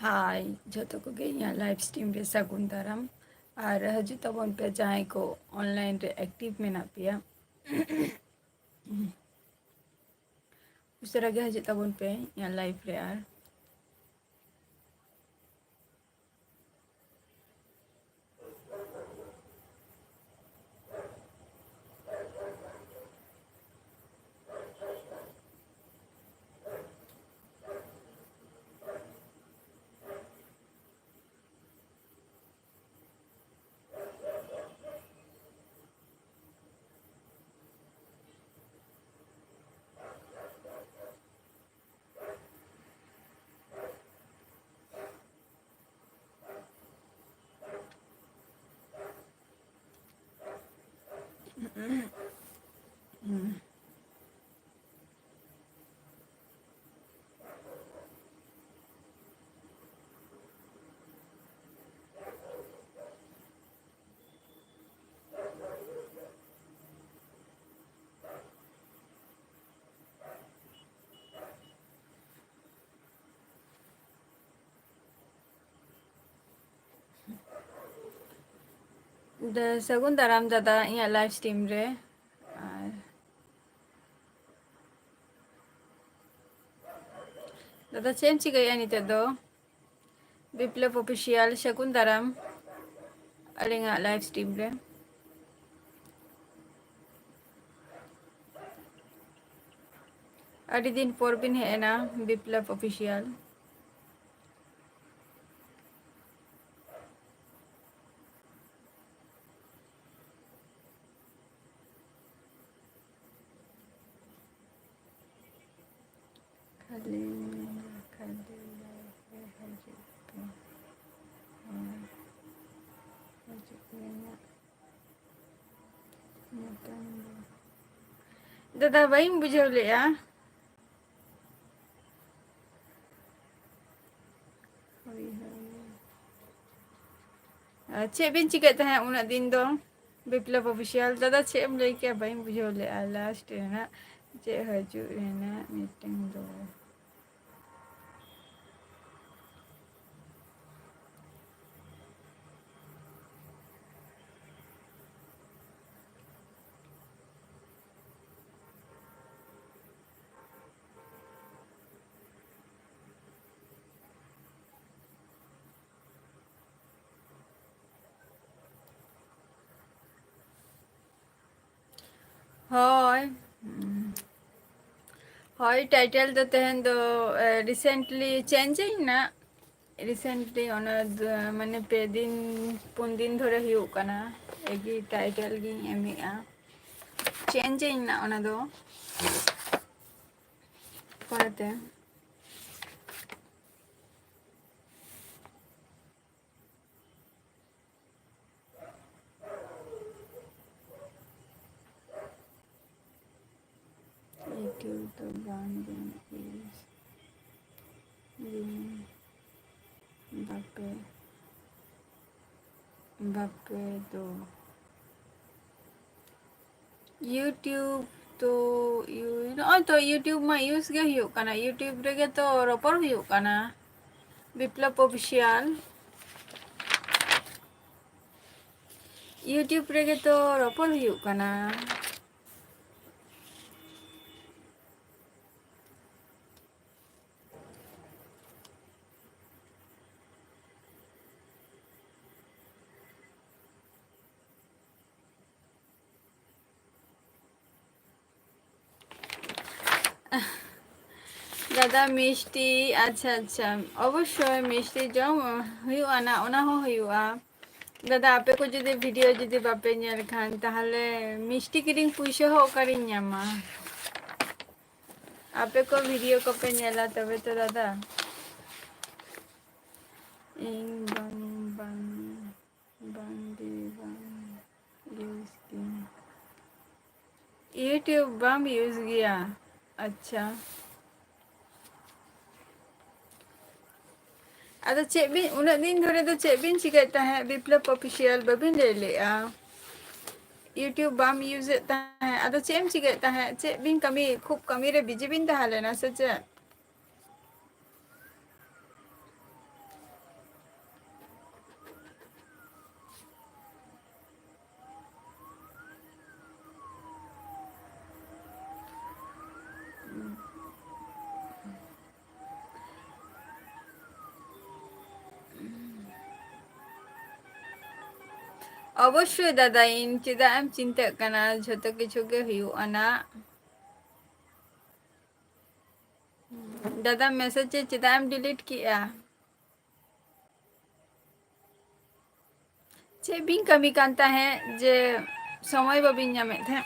हाय जो को live stream रे सागुन दाराम और हजू तबन पे जहाँ को ऑनलाइन रे एक्टिव मेना पेया उसरा हजू तबन पे लाइव रे और सागुन दाराम दादा लाइव स्ट्रीम रे और दादा चेम चिकाया निते दो विप्लव ऑफिशियल सागुन दाराम अलिंगा लाइव स्ट्रीम रे अड़ी दिन पर बिन हेना विप्लव ऑफिशियल खाली खाली दादा वही बुझे लिया चे बिन चिकाते हैं उन दिन दो विप्लव ऑफिशियल दादा चे लई क्या वही बुझे लिया लास्ट है ना चे हजू है ना मीटिंग दो हाय हाय टाइटल तो तहन दो रिसेंटली चेंजिंग ना रिसेंटली माने पे दिन पुन दिन धरे हुई कना एगी टाइटल गी एमिया चेंजिंग ना ओना दो पढ़ते यूट्यूब तो ब्रांडिंग बापे बापे तो यूट्यूब तो तो यूट्यूब में यूज गे हुई कना यूट्यूब रे तो रोपर हुई कना विप्लव ऑफिशियल यूट्यूब रे तो रोपर हुई कना दादा मिष्टि अच्छा अच्छा अवश्य मिष्टि जम हुआ ना ओना हो हुआ दादा आपे को जुदी वीडियो जुदी बापे नेल खान ताहले मिष्टि किरिंग पुइसे हो करिंग न्यामा आपे को वीडियो को पे नेला तबे तो दादा इन बन बन बंदी बन यूज की यूट्यूब बम यूज किया अच्छा अदा चेबिन उन दिन धरे तो चेबिन चिकाता है विप्लव ऑफिशियल बबिन ले लिया यूट्यूब बम यूज है अदा चेम चिकाता है चेबिन कमी खूब कमी रे बिजी बिन तहा लेना सच অবশ্যই দাদা, ᱤᱧ ᱪᱮᱫᱟᱜ ᱮᱢ ᱪᱤᱱᱛᱟᱹᱜ ᱠᱟᱱᱟ, ᱡᱷᱚᱛᱚ ᱠᱤᱪᱷᱩ ᱜᱮ ᱦᱩᱭᱩᱜᱼᱟ ᱱᱟ᱾ दादा मैसेज चेदा एम डिलीट किया? चे बिन कमी कांता है जे समय बाबिन नामे थे।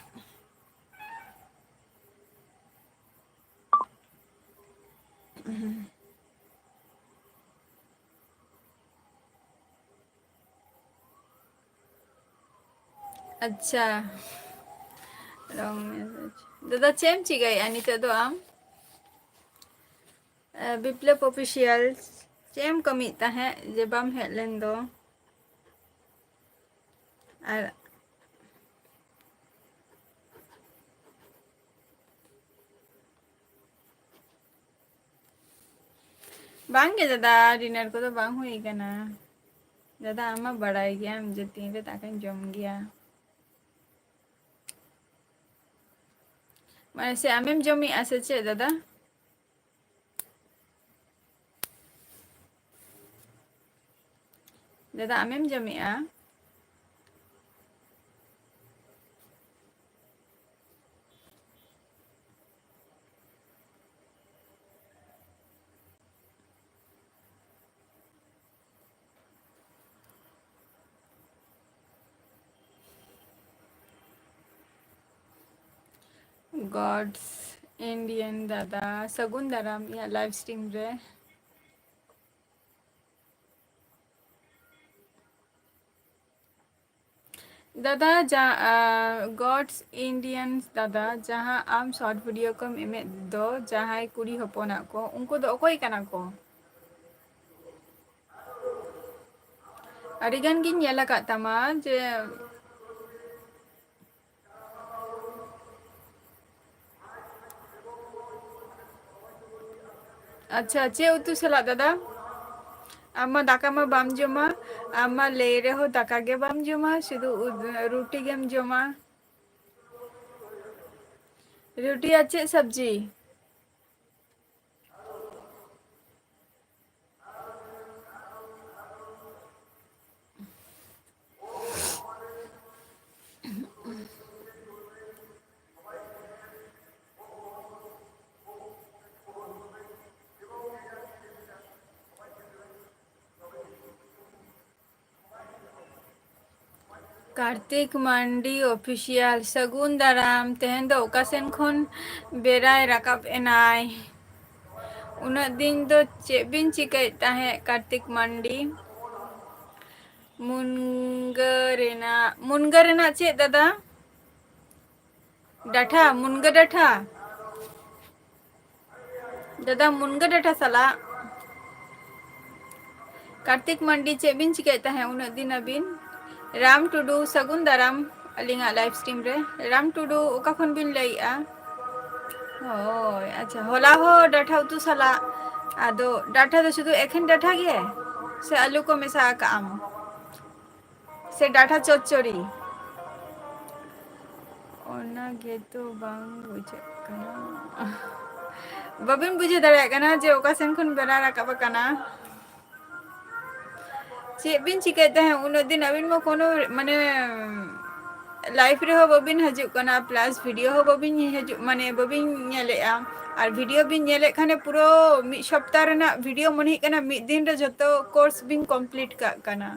अच्छा रॉन्ग मैसेज। दादा चेम चिगाई नितो दो आम विप्लव ऑफिशियल चेम कमी है जे बाम हेज लेन दो और बांगे दादा डिनर को तो बांग हुई कना। दादा आमा बड़ाई गया हम जे तीन रे ताकन जम गया माने से आमेम जमी आसे चे दादा। दादा आमेम जमी आ गॉड्स इंडियन दादा सगुन दाराम या लाइव स्ट्रीम रे दादा गॉड्स इंडियन दादा जहाँ आम शॉर्ट वीडियो को एमे दो जहाँ कुड़ी हपना को उनको दो कोई कना को अड़ीगन गिन येला का तमा जे अच्छा चे उतु सला दादा आमा दाका मा बाम जमा आमा ले रे हो दाका गे बाम जमा शुधु रोटी गेम जमा रोटी अच्छे सब्जी कार्तिक मंडी ऑफिशियल सगुन दाराम तेहन दो ओकासेन खन बेराय राकाब एनाय उना दिन दो चेबिन चिकाय ताहे कार्तिक मंडी मुनगरेना चे दादा डाठा मुनगा डाठा दादा मुनगा डाठा सला कार्तिक मंडी चेबिन चिकाय ताहे उना दिन अबिन राम टुडू सगुन दाराम अलिंगा लाइव स्ट्रीम रे राम टुडू ओका खन बिन लइआ होय अच्छा होला हो डाठा उतु सला आदो डाठा दो शुधु एखन डाठा गे से आलू को मेसा का आम से डाठा चोचोरी ओना गे तो बांग बुझे कना बबिन बुझे दाड़ा कना जे ओका सेन खन बेरा राकाब कना चे बिन चिकाय ताहे उन दिन अबिन मो कोनो माने लाइफ रे हो बबिन हजू कना प्लस वीडियो हो बबिन हजू माने बबिन नेलेआ और वीडियो बिन नेले खाने पूरा मि सप्ताह रेना वीडियो मनी कना मि दिन रे जतो कोर्स बिन कंप्लीट का कना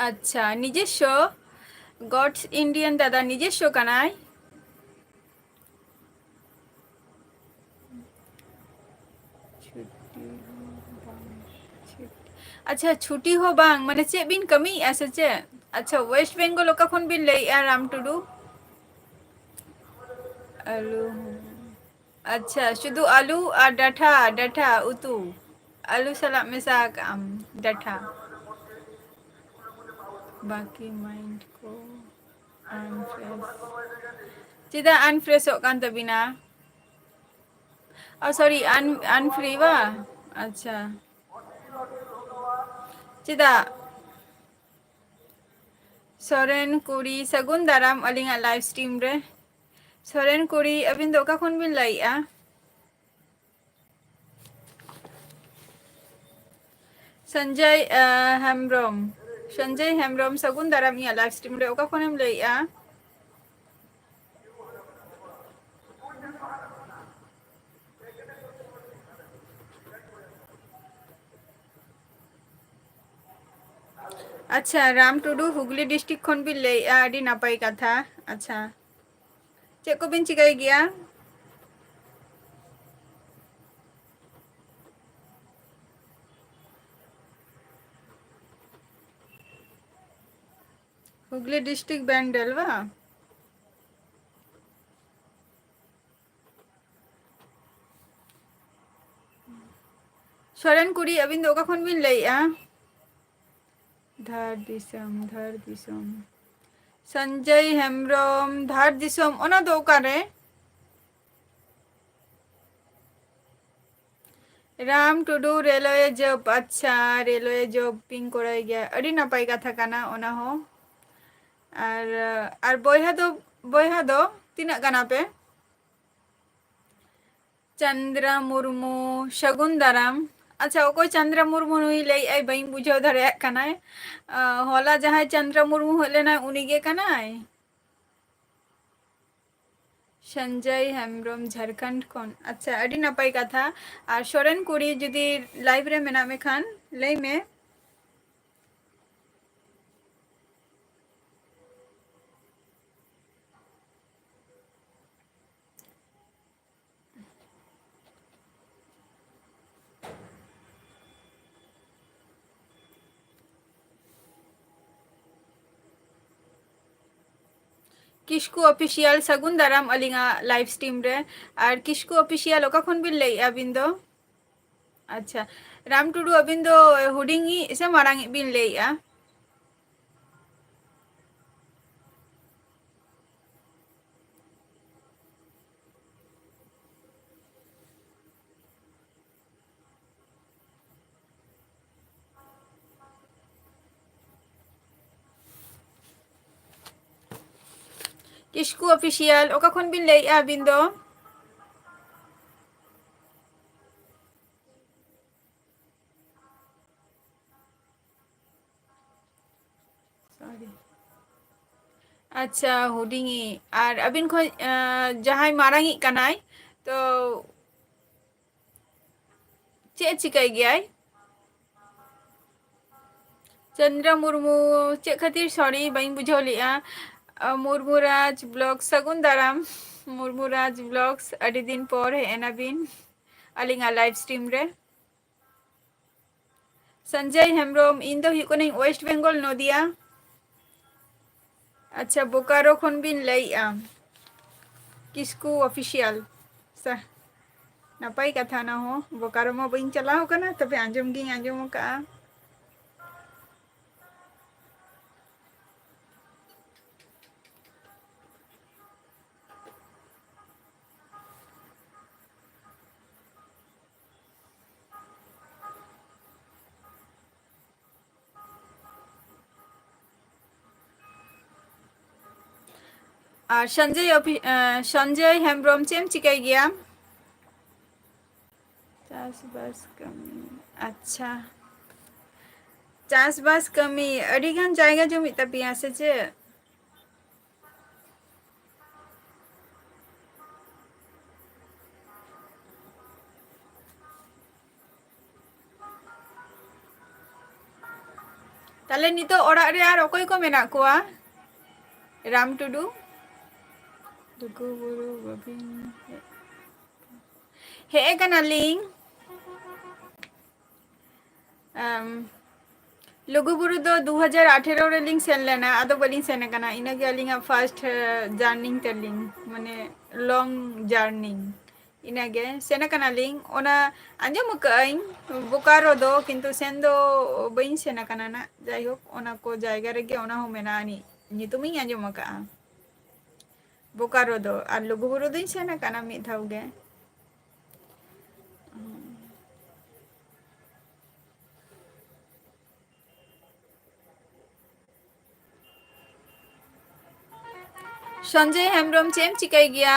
अच्छा निजेस्व गॉड्स इंडियन दादा निजेस्व कनाय अच्छा छुट्टी हो बांग माने चे बिन कमी ऐसे चे अच्छा वेस्ट बेंगल ओका खन बिन लइआ राम टुडू आलू अच्छा शुधु आलू और डाठा डाठा उतु आलू सलाद मेसा आम डाठा बाकी माइंड को अनफ्रेश चिदा अनफ्रेश हो कान तबिना ओ सॉरी अनफ्री बा अच्छा चिदा सोरेन कुड़ी सगुन दाराम अलिंगा लाइव स्ट्रीम रे सोरेन कुड़ी अबिन दो का खन बिन लइआ संजय हेम्ब्रम संजय हेम्ब्रम सगुन दाराम इया लाइव स्ट्रीम रे ओका खनेम लइया अच्छा राम टुडू हुगली डिस्ट्रिक्ट खन बिन लइया आडी नापाई कथा अच्छा चेक को बिन चिकाई गया हुगली डिस्ट्रिक्ट बैंडल वा सोरेन कुड़ी अबिन दो ओका खन बिन लइया धार दिसम संजय हेम्ब्रम धार दिसम ओना दो ओकारे राम टुडू रेलवे जॉब अच्छा रेलवे जॉब पिंग कोराई गया अड़ी नापाई कथा काना ओना हो और बोयहा दो तीना गाना पे चंद्रा मुर्मू शगुन दाराम अच्छा ओको चंद्रा मुर्मू नुई लई आई बई बुझाव धरे कनाय होला जहां चंद्रा मुर्मू होलेना उनी गे कनाय संजय हेम्ब्रम झारखंड खन अच्छा अड़ी नापाई कथा और सोरेन कुड़ी जुदी लाइव रे मेना में खान लई में किसकु ऑफिशियल सगुन दाराम अलिंगा लाइव स्ट्रीम रे और किसकु ऑफिशियल ओका खन बिन लई अबिन दो अच्छा राम टुडू अबिन दो हुडिंगी से मारांगी बिन लइया किसकु ऑफिशियल ओका खन बिन लइया अबिन दो अच्छा हुडिंगी और अबिन खो जहां मारांगी कनाय तो चे चिकाई गया चंद्रा मुर्मू चे खातिर सॉरी बई बुझाव लिया मुर्मुराज ब्लॉग सगुन दाराम मुर्मुराज ब्लॉग्स अड़ी दिन पर है एना बिन अलिंगा लाइव स्ट्रीम रे संजय हेम्ब्रम इन दो हुई वेस्ट बेंगल नदिया अच्छा बोकारो खन बिन लइया किसकु ऑफिशियल सा नापाई कथा ना हो बोकारो मा बई चलाव कना तबे आंजम गी आंजम का और संजय हेम्ब्रम चेम चिकाई गया चासबास कमी अच्छा चासबास कमी अड़ी गान जायगा जो मिता पिया से चे ताले नितो ओड़ा रे आर ओकोय को मेना कोआ राम टुडू दुगु बुरु बबिन हे कना लिंग लुगुबुरु दो 2018 रे लिंग सेन लेना आदो बलिंग सेन कना इनागे अलिंगा फर्स्ट जर्निंग ते लिंग माने लॉन्ग जर्निंग इनागे सेन कना लिंग ओना आंजम कइं बोकारो दो किंतु सेन दो बइन सेन कना ना जाई होक ओना को जायगा रेगे ओना हो मेना नि नितुमिंग आंजम का बोकारो दो आर लुगुबुरु दिन सेन कना मिद धाव गे संजय हेम्ब्रम चेम चिकाई गया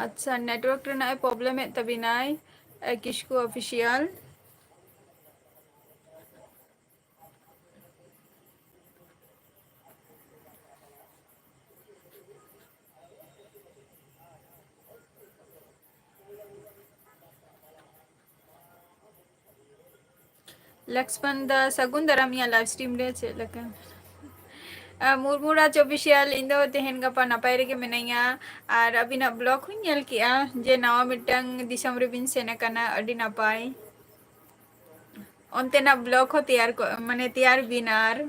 अच्छा नेटवर्क रेनाय प्रॉब्लम है तबिनाय किसको ऑफिशियल लक्ष्मण दा सगुन दाराम या लाइव स्ट्रीम रे चेक लगा मुरमुराज ऑफिशियल इन दो तेहन गपा नपाय रेगे मिनाइया और अबिना ब्लॉग हुई नेल किया जे नवा मिटंग दिसम रे बिन सेना कना अडी नपाय ontenak blog ho tiyar ko mane tiyar binar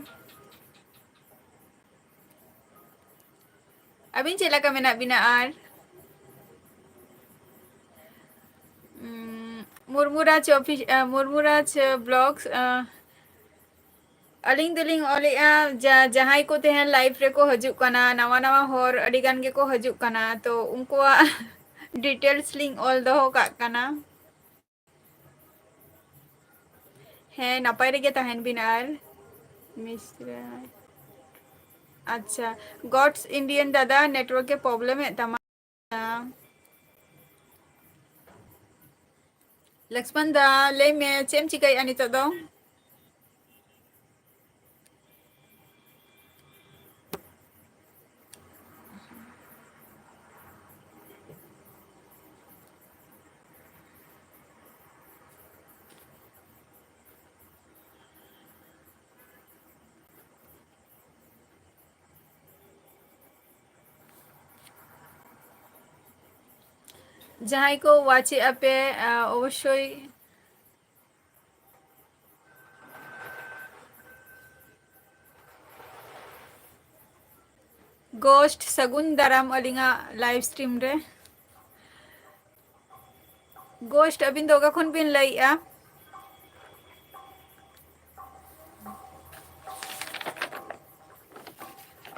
abin chela ka mena bina ar मुरमुराज ऑफिस मुरमुराज ब्लॉग्स अलिंग दुलिंग ओलेआ जहां को तेहन लाइव रे को हजु कना नवा नवा होर अडी गान गे को हजु कना तो उनको डिटेल्स लिंक ऑल दो का कना है नपाय रे गे तहन बिनार मिस्र अच्छा गॉड्स इंडियन दादा नेटवर्क के प्रॉब्लम है तमाम लक्ष्मण दा ले में चेम चिकाई अनि तो दो जहां को वाचे अपे अवश्य गोस्ट सगुन दाराम अलिंगा लाइव स्ट्रीम रे गोस्ट अबिन दोगा खुन बिन लइया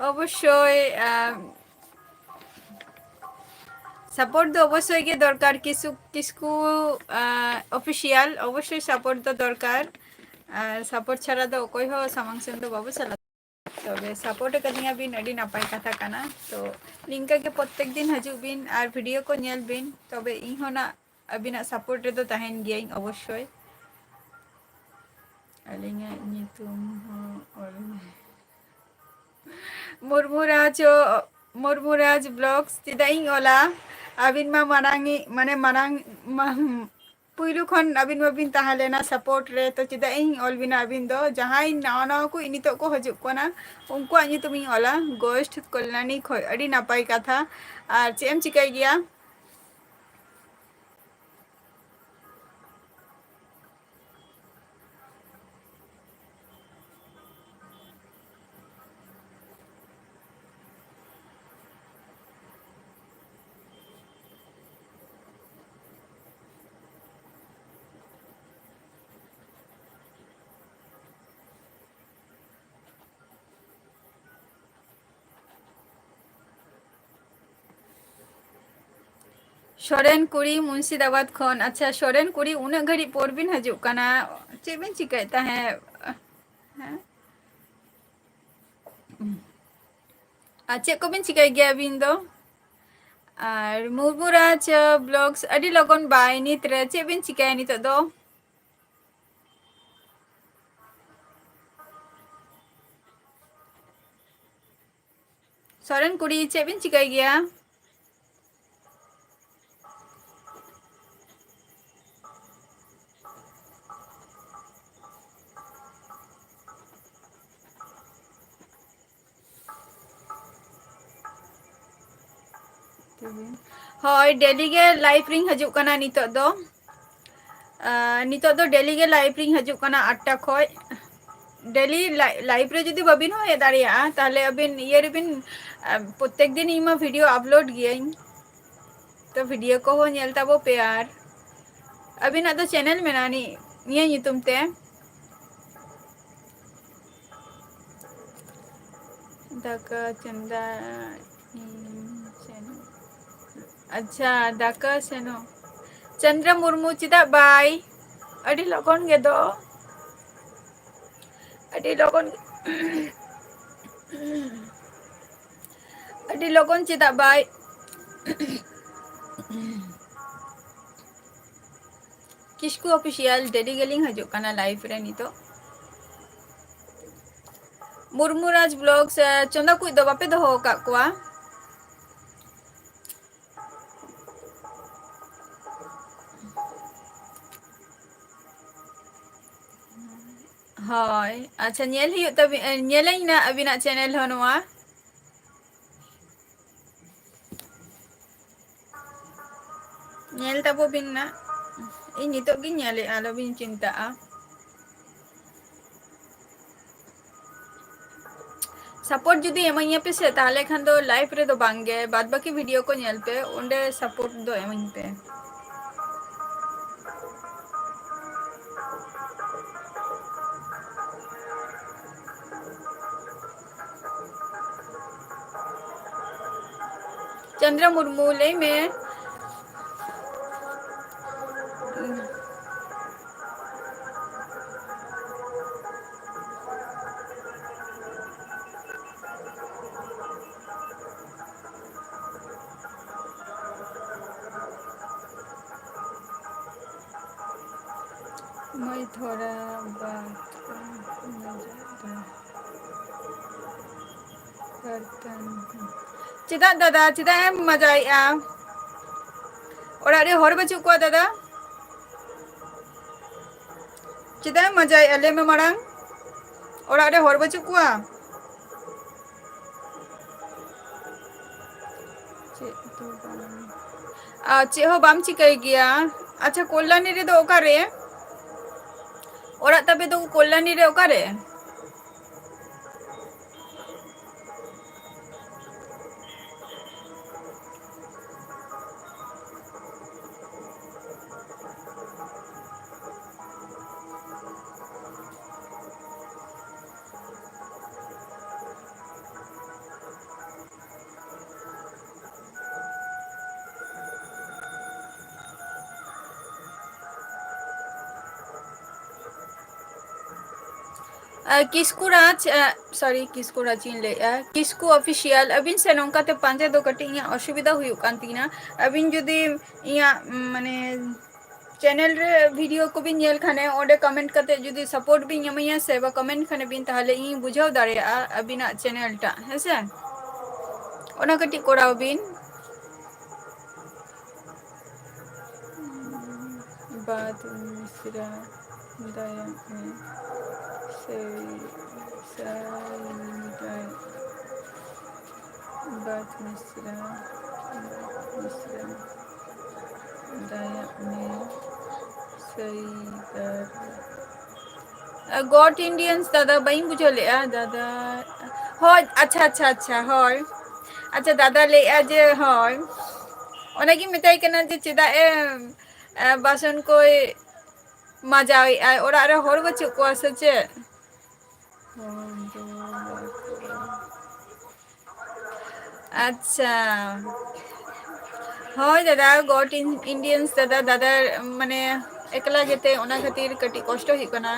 अवश्य सपोर्ट दो अवश्य के दरकार किसको ऑफिशियल अवश्य सपोर्ट दो दरकार सपोर्ट छाड़ा दो कोई हो सामांग से तो बाबू चला तबे सपोर्ट करनिया बिन अडी नपाय कथा काना तो लिंक के प्रत्येक दिन हजू बिन और वीडियो को नेल बिन तबे इन होना अबिना सपोर्ट रे तो तहन गियाई अवश्य अलिंगा नितुम हो मुरमुराज ब्लॉग्स तिदाई ओला अबिन मा मनांगी माने मनांग पुइलु खन अबिन मबिन ताहलेना सपोर्ट रे तो चिदाई ऑल बिना अबिन दो जहां नवा नवा को इनी तो को हजु कोना उनको आनी तुमी ओला गोस्ट कल्याणी खय अडी नापाय कथा और चेम चिकाई गया सोरेन कुड़ी मुंशीदाबाद खन अच्छा सोरेन कुड़ी उन घड़ी पोर बिन हजु कना चे बिन चिकायता है चे को बिन चिकाई गया बिन दो और मुरमुराज ब्लॉग्स अडी लगन बाय नित रे चे बिन चिकाय नित दो सोरेन कुड़ी चे बिन चिकाई गया हय डेली के लाइव रिंग हजु कना नितो दो डेली के लाइव रिंग हजु कना 8 टा खय डेली लाइव रे जदी बबिन हो दाड़िया ताले अबिन ये बिन प्रत्येक दिन इमा वीडियो अपलोड गियाई तो वीडियो को हो नेलता बो प्यार अबिन तो चैनल में नानी निया युतुम ते दाका चंदा अच्छा दाका सेनो चंद्र मुर्मू चिदा बाय अडी लगन गे दो अडी लगन चिदा bye Kisku official daily Geling हजू कना लाइव रे नितो मुर्मुराज ब्लॉग्स चंदा कुछ दो बापे दो हो काकुआ हाय अच्छा नेल ही तब नेलई ना अबिना चैनल हनवा नेल तबो बिन ना इन नितो गी नेले आलो बिन चिंता सपोर्ट जुदी एमाइया पे से ताले खान दो लाइव रे दो बांगे बाद बाकी वीडियो को नेल पे उंडे सपोर्ट दो एमाइन पे चंद्र मुर्मू ले में मैं थोड़ा बात चिदा दादा चिदा मजा आया और अरे हर बच्चों को दादा चिदा मजा आया ले में मरांग और अरे हर बच्चों को चे हो बाम चिकाई गया अच्छा कोल्लानी रे दो ओकारे और तबे दो कोल्लानी रे ओकारे किसकू राज सॉरी किसकू राजिन ले किसकू ऑफिशियल अबिन से नौका ते पांचे दो कटी इया असुविधा हुई कांतीना अबिन जुदी इया माने चैनल रे वीडियो को बिन नेल खाने ओडे कमेंट करते जुदी सपोर्ट बिन यमैया से बा कमेंट खाने बिन ताहले इ बुझाव दारे अबिना चैनल टा हेसे ओना कटी कोराव बिन बात मिश्रा दया में बात मिश्रा दया में सही गॉट इंडियंस दादा बई बुझले दादा हो अच्छा अच्छा अच्छा होय अच्छा दादा ले आज होय ओनागी मिताई कना जे चिदा ए बासन कोई मजा आई और अरे हर बच्चों को सचे अच्छा हाँ दादा गॉट इंडियंस दादा दादा माने एकला गेते ओना खातिर कटी कष्ट ही कना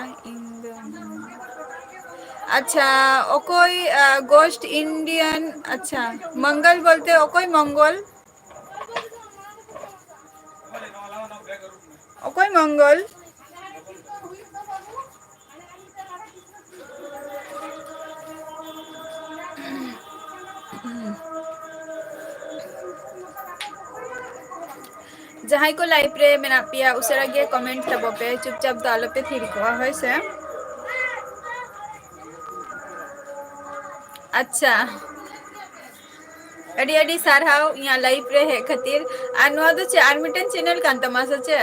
अच्छा ओकोई गोस्ट इंडियन अच्छा मंगल बोलते ओकोई मंगल ओकोई मंगल जहां को लाइव रे मेना पिया उसरा गे कमेंट तबो पे चुपचाप दालो पे थिर को होय से अच्छा अडी अडी सारहाव या लाइव रे हे खातिर आ नो दो चे आर्मिटन चैनल कान तमासा चे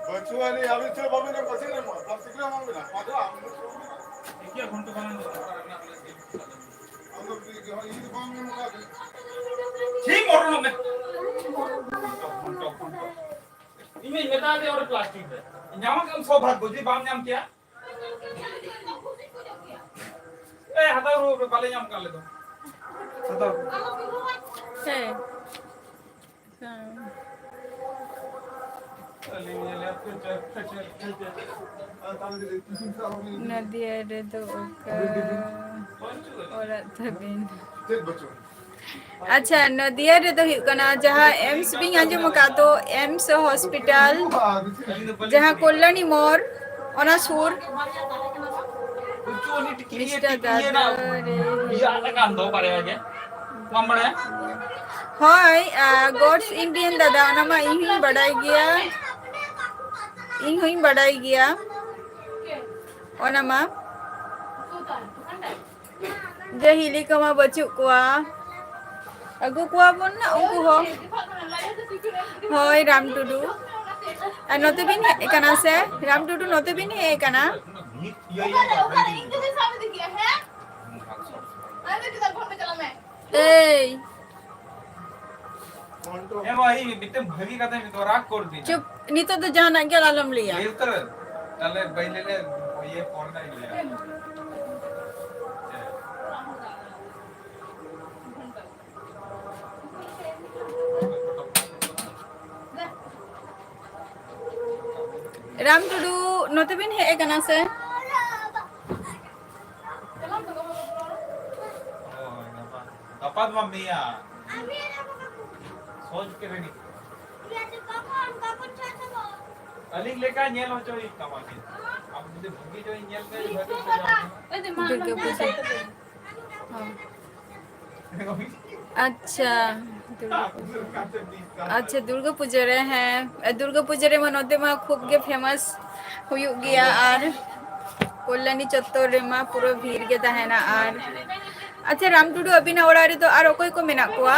बचुआली अभी से बाबू ने पसीने में तब सिकले मांग बिना पादो क्या घंटे बना दो हम तो ये बांग में मुका ठीक मोरनो में इमे मेटा दे और प्लास्टिक दे ᱧᱟᱢ ᱠᱟᱢ सौभाग्य जी बाम ᱧᱟᱢ किया ए हतारो बाले ᱧᱟᱢ कर ले दो हतारो है नदिया रे दो का ᱚᱲᱟᱜ ᱛᱟᱵᱤᱱ ᱟᱪᱪᱷᱟ ᱱᱚᱫᱤᱭᱟ ᱨᱮᱫᱚ ᱦᱩᱭᱩᱜ ᱠᱟᱱᱟ ᱡᱟᱦᱟᱸ ᱮᱢᱥ ᱵᱤᱧ ᱟᱸᱡᱚᱢ ᱟᱠᱟᱫ ᱫᱚ ᱮᱢᱥ ᱦᱚᱥᱯᱤᱴᱟᱞ ᱡᱟᱦᱟᱸ ᱠᱚᱞᱞᱟᱱᱤ ᱢᱳᱲ ᱚᱱᱟ ᱥᱩᱨ मिस्टर दादा रे হয় গডস ইন্ডিয়ান দাদা ওনা মা ইᱧ হইᱧ বাডাই গিয়া ᱤᱧ ᱦᱚᱧ ᱵᱟᱰᱟᱭ ᱜᱮᱭᱟ ᱚᱱᱟ ᱢᱟ ᱡᱮ ᱦᱤᱞᱤ ᱠᱚᱢᱟ ᱵᱟᱹᱪᱩᱜ ᱠᱚᱣᱟ ᱟᱹᱜᱩ ᱠᱚᱣᱟ ᱵᱚᱱ ना उनको ᱦᱚᱸ ᱦᱳᱭ ᱨᱟᱢ ᱴᱩᱰᱩ ᱟᱨ ᱱᱚᱛᱮ ᱵᱤᱱ ᱦᱮᱡ ᱠᱟᱱᱟ ᱥᱮ ᱨᱟᱢ ᱴᱩᱰᱩ ᱱᱚᱛᱮ ᱵᱤᱱ ᱦᱮᱡ ᱠᱟᱱᱟ এই এ ভাই বিতে ভাগি কথা নি তো রাগ কর দি চুপ নিতো তো জানা কে আলম লিয়া এই তো তাহলে বাইলে ये फोन नहीं लिया राम टुडू नोते बिन हे कना से गपात मम्मीया सोच के रेडी अलिंग लेका नेल हो चोई कमाके अब मुझे भूगी जो नेल पे भरी हो जाए दुर्गा पूजा हां अच्छा अच्छा दुर्गा पूजा रे हैं दुर्गा पूजा रे मनोते मा खूब के फेमस हुयुग गया और कल्याणी चत्तर रे मा पूरा भीड़ के तहना और अच्छा राम टुडू अभी ना ओड़ा रे तो और कोई को मेना कोआ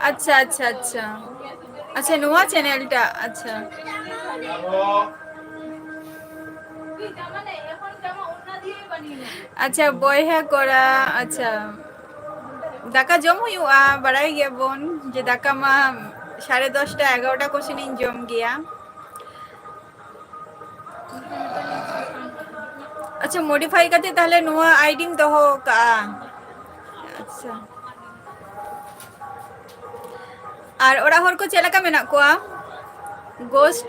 अच्छा अच्छा अच्छा अच्छा नुआ चैनल टा अच्छा अच्छा बॉयहा कोड़ा अच्छा दाका जम हुआ बड़ाई गया बोन जे दाका मा 10:30 11টা কোশ্চেন জম গিয়া अच्छा मॉडिफाई करते ताहले नुआ आईडी दहो का अच्छा और ओड़ा हर को चेला का मेना कोआ गोस्ट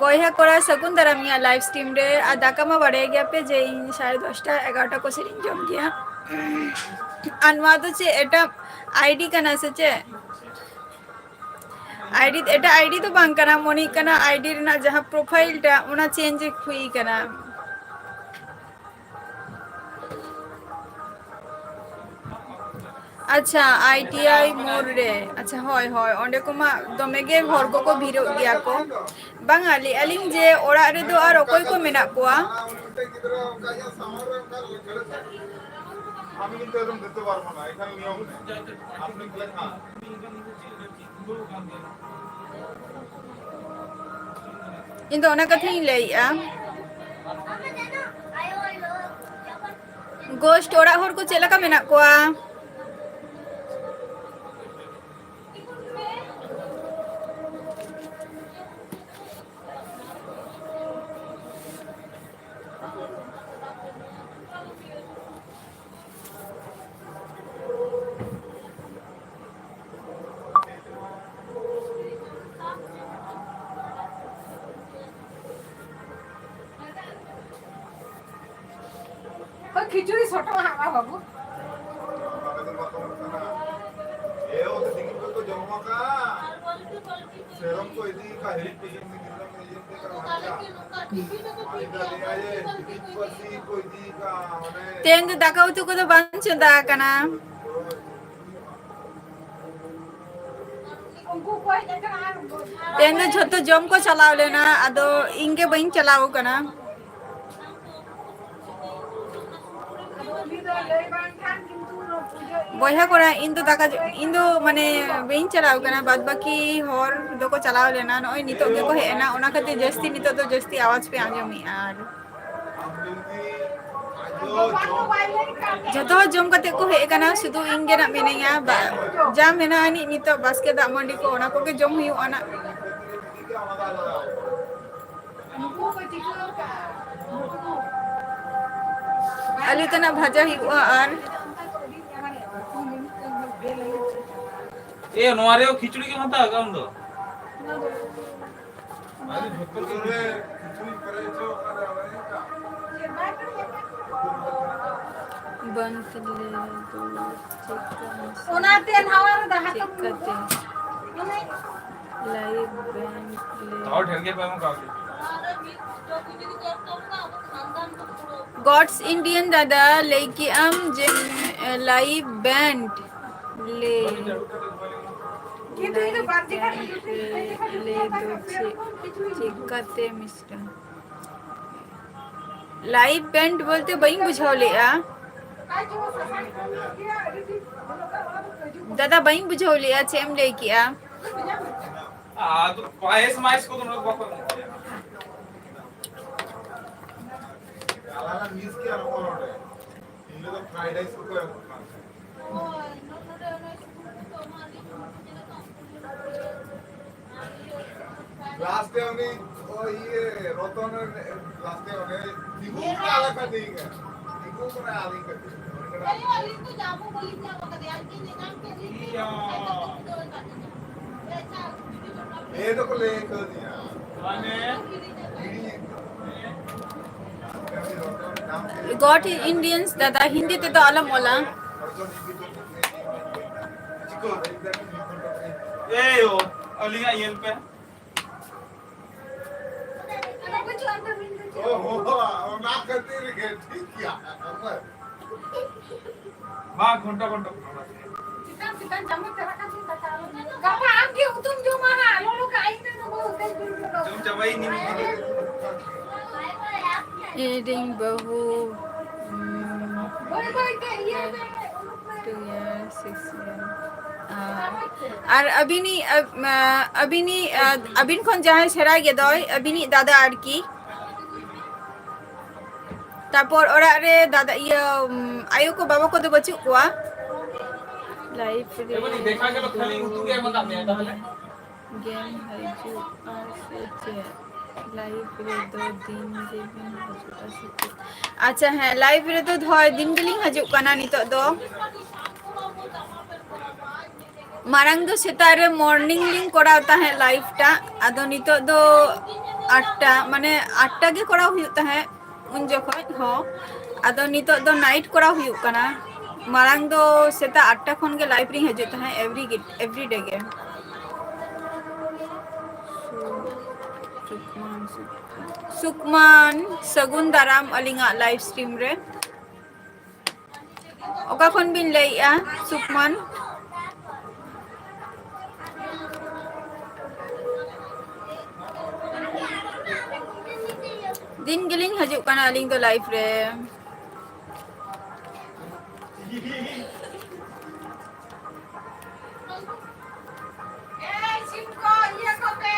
बॉयहा कोड़ा सगुन दारामिया लाइव स्ट्रीम रे आ दाका मा बड़े गया पे जे 10:30 11টা কোশ্চেন জম গিয়া अनवा तो चे एटा आईडी कना से चे आईडी एटा आईडी तो बांग कना मोनी कना आईडी ना जहां प्रोफाइल टा उना चेंज हुई कना अच्छा आईटीआई मोर रे अच्छा होय होय ओंडे को मा दमेगे हर को भिरो गया को बांगाली अलिंग जे ओड़ा रे दो आर ओकोय को मेना कोआ আমি কিন্তু এরকম দিতে পারবো না এখানে নিয়ম নেই আপনি লেখা কিন্তু অনেক কথাই লইয়া গোস্ট ওড়া হর কো চেলাকা মেনা কোয়া খিচুড়ি ছোট হাওয়া বাবু এ ওতে দিকে তো জমা কা সেরম কই দি কা হেল্প পেশেন্ট নি দিলাম এই যে তেন দাকাও তো কত বানছ দা কানা तेन झोतो जम को चलाव लेना अदो इंगे बइन चलाव कना बॉयहा कोरा इन तो दाका इन दो माने बइन चलाव कना बाद बाकी हर दो को चलाव लेना नय नितो के को हेना ओना खाते जस्ती नितो तो जस्ती आवाज पे आजमी आर जतो जम कते को हे कना सुदु इंगे ना मेनेया जा मेना नि नितो बास्के दा मंडी को ओना को के जम हुई ओना आलू तना भाजा हुआ और ए नोरे खिचड़ी के मता गाम दो बंतले दो चिकन चिकते लाइव बैंड और ढेर के पाऊं काफी गॉड्स इंडियन दादा लेके हम जे लाइव बैंड ले ले दो चिकते मिस्टर लाइव बैंड बोलते बई बुझौले आ दादा बई बुझौले आ चेम लेके आ तो पायस माइस को तुम लोग वापस আলাদা মিস কি আর বলতে ইংলিশ তো ফ্রাইড রাইস কো লাস্টে আমি ওই রতনের লাস্টে মানে দিগু আলাদা দিগা দিগু করে আলিকা अरे वाली तो जामो बोली थी आपको यार कि निकाल के दी ये तो को ले कर दिया माने गॉड इंडियंस दादा हिंदी ते तो आलम ओला ए यो अलिया इन पे ओहो ना करते रे ठीक किया हां घंटा घंटा चिकन जामो तेरा का चिंता चालू कापा आगे तुम जो महा लोलो का आई ना वो तुम जवाई नहीं एडिंग बहु बोल बोल के ये 2 years 6 years আর अबिनी अबिनी अबिन খন জাহাজ ছেড়া গে দয় अबिनी দাদা আর কি তারপর ওরা রে দাদা আয়ো কো বাবা কো দে বচু কোয়া লাইফ রে এবারে দেখা গেল খালি উতু গে মত আপনি তাহলে गेम हाइजू आसे लाइव रे दो दिन जेबिन हाजू अच्छा है लाइव रे तो धय दिन गेलिंग हाजू काना नितो दो मारंग दो सेतारे मॉर्निंग लिंक कराता है लाइव टा आदो नितो दो 8टा माने 8टा गे करा हुयुता है उन जखन हो आदो नितो दो नाइट करा हुयु काना मारंग दो सेता 8टा खन गे लाइव रिंग हाजुता है एवरी डे गे सुकमान सगुन दाराम अलिंगा लाइव स्ट्रीम रे ओका खन बिन लैया सुकमान दिन गिलिंग हजू काना अलिंग तो लाइव रे ए चिपको ये कोते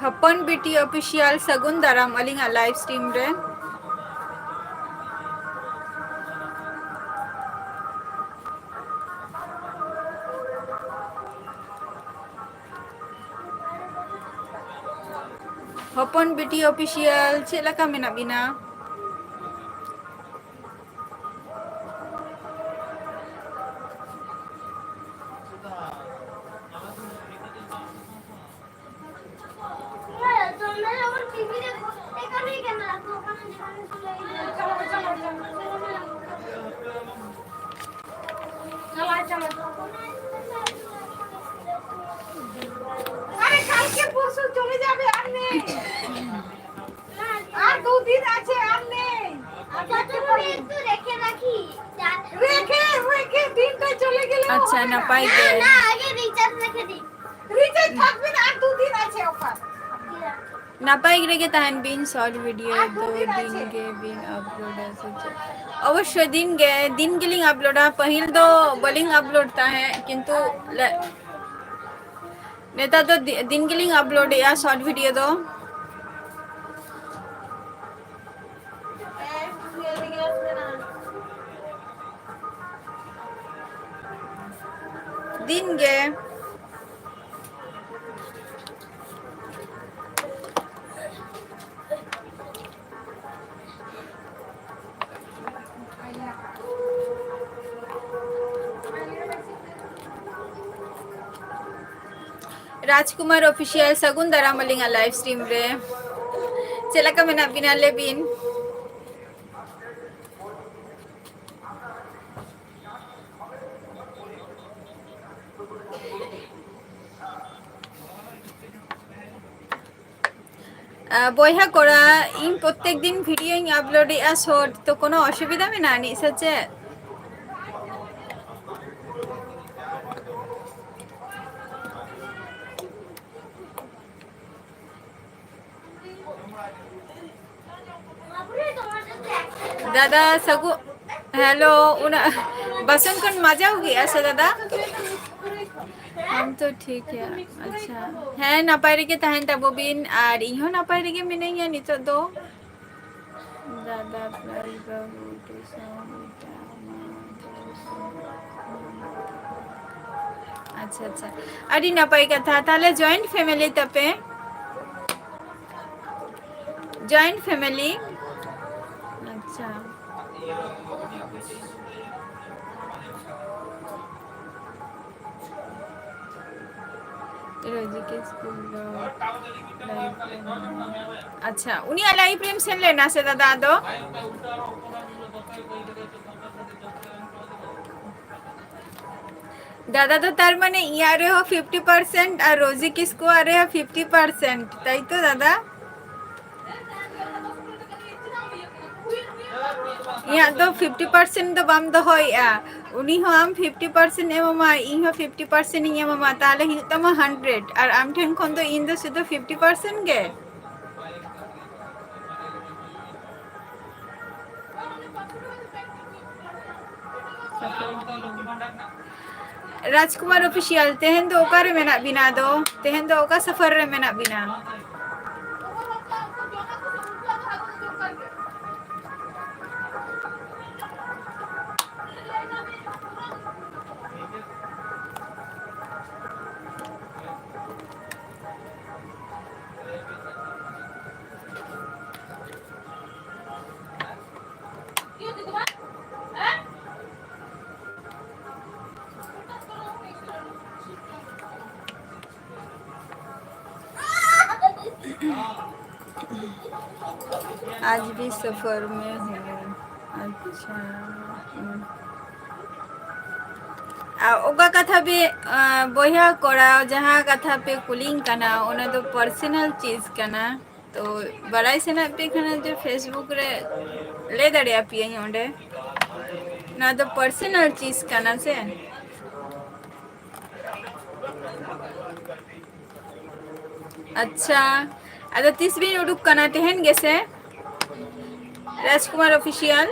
हपन बीटी ऑफिशियल सगुन दाराम अलिंगा लाइव स्ट्रीम रे हपन बीटी ऑफिशियल चेलका मेना बिना আরে কালকে পরশু চলে যাবে আর নেই আর 2 দিন আছে আর নেই আচ্ছা তুমি একটু রেখে রাখি রেখে দিনটা চলে গেলে अच्छा ना पाई না दे না আগে রিচার্জ রেখে দিই রিচার্জ থাকবে না আর 2 দিন আছে অফার ना पाई रे ताहन बिन शॉर्ट वीडियो 2 दिन के बिन अपलोड अवश्य दिन गिलिंग अपलोड पहिल दो बलिंग अपलोड ता है किंतु नेता तो दिन गिलिंग अपलोड या शॉर्ट वीडियो दो राजकुमार ऑफिशियल सगुन दारा मलिंगा लाइव स्ट्रीम रे चेलका मेना बिना लेबिन বইহা করা ইন প্রত্যেক দিন video in upload yeah short তো কোনো অসুবিধা মেনা নি সচে दादा सगु हेलो उन बसन कन मजा होगी ऐसा दादा हम तो ठीक है अच्छा है नापाय रेगे तहन तबो बिन और इहो नापाय रेगे मिनेंगे नितो दो दादा अच्छा अच्छा अरे नापाय कथा ताले जॉइंट फैमिली तपे जॉइंट फैमिली अच्छा रोजी के स्कूल अच्छा उनी लाइव प्रेम सेन लेना से दादा दो दादा तो तार माने इया रे हो 50% और रोजी किसको आ रहे हो 50% ताई तो दादा यहाँ तो 50% तो बम दो होया उनी हो हम 50% एममा इन हो 50% इन एममा ताले ही तम 100 और आम ठेन कोन तो इन दो सुधो 50% गे राजकुमार ऑफिशियल तेहन तो ओका रे मेना बिना दो तेहन तो ओका सफर रे मेना बिना आज भी सफर में हूँ अच्छा ओका कथा भी बया करा जहाँ कथा पे कुलिंग कना ओना तो पर्सनल चीज कना तो बड़ाई सेना पे कना जो फेसबुक रे ले दड़िया पिए ओंडे ना तो पर्सनल चीज कना से अच्छा अरे 30 दिन उड़ुक कना तेहन गेसे राजकुमार ऑफिशियल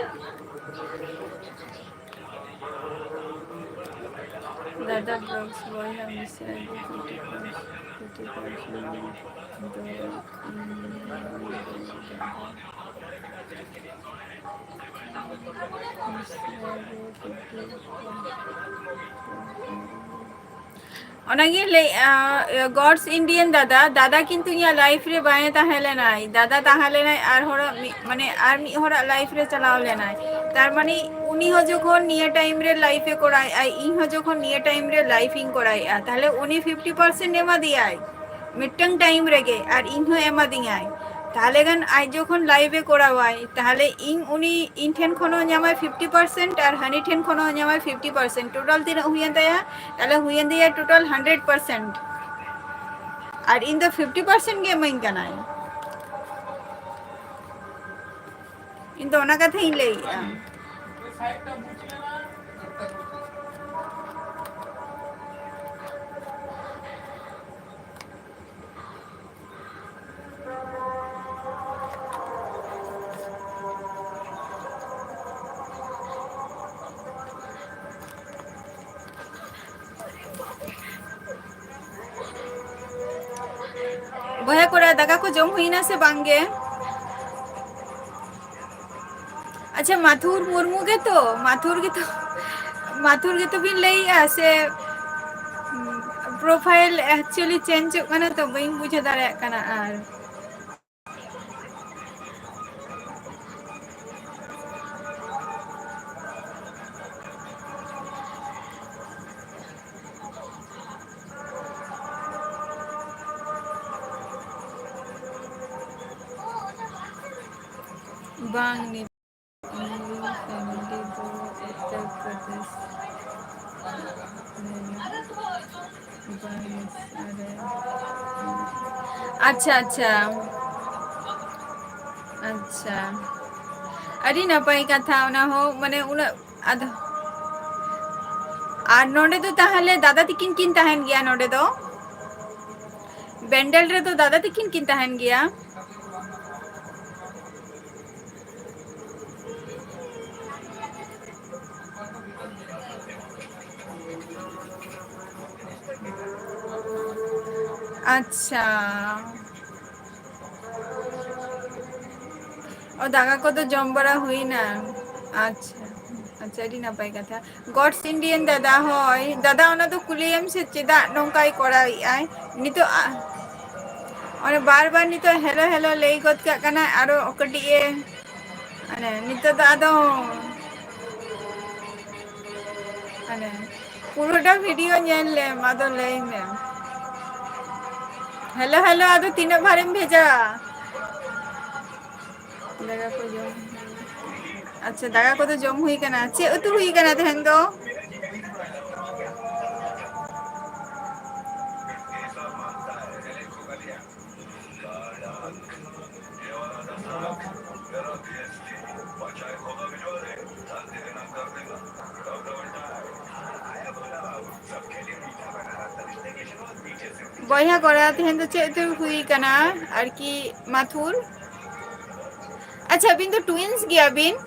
दादा ब्लॉग्स बॉय है मिस्टर ओनागे ले गॉड्स इंडियन दादा दादा किंतु या लाइफ रे बाए ताहेले नाई दादा ताहेले नाई आर होरा माने आर मी होरा लाइफ रे चलाव ले नाई तार माने उनी हो जखन निये टाइम रे लाइफे कराय आई इन हो जखन निये टाइम रे लाइफिंग कराय आ ताहले उनी 50% एमा दियाय मिटंग टाइम रेगे आर इन हो एमा दियाय ताहले गान आई जखन लाइफे करावाय ताहले इन उनी इन ठेन खनो ᱧᱟᱢᱟᱭ 50% और हनी ठेन खनो ᱧᱟᱢᱟय 50% टोटल तीन हुयन ताया ताहले हुयन दिया टोटल 100% और इन द 50% गे मइन कनाय इन तो ओना कथा इन लेई बया कोरा दागा को जम हुईना से बांगे अच्छा माथुर मुर्मू के तो भी लई से प्रोफाइल एक्चुअली चेंज करना तो बई बुझे दारे कना आर बांग मेरी फैमिली तो उत्तर प्रदेश में अच्छा अच्छा अच्छा अरे नपाई कथा ना हो माने उन आद আর নডে তো তাহলে দাদা তিকিন কিন তাহেন গিয়া নডে তো বেন্ডেল রে তো দাদা তিকিন কিন তাহেন গিয়া আচ্ছা ও দাগা কত জম্বরা হুই না আচ্ছা अच्छा ᱟᱹᱰᱤ ᱱᱟᱯᱟᱭ ᱠᱟᱛᱷᱟ গডস ইন্ডিয়ান দাদা হয় দাদা ওনা তো কুলিয়াম সে চেদা নংকাই করাই আই নিতো और बार बार नितो हेलो हेलो लई गत का कना आरो कटी ए अने नितो तो आदो अने पुरोटा वीडियो नेल ले मादो लई में हेलो हेलो आदो तीन बारेम भेजा दागा को जम अच्छा दागा को तो जम हुई कना चे उतु हुई कना तहन दो बया करा तहन तो चे उतु हुई कना और की माथुर अच्छा बिन तो ट्विंस गया बिन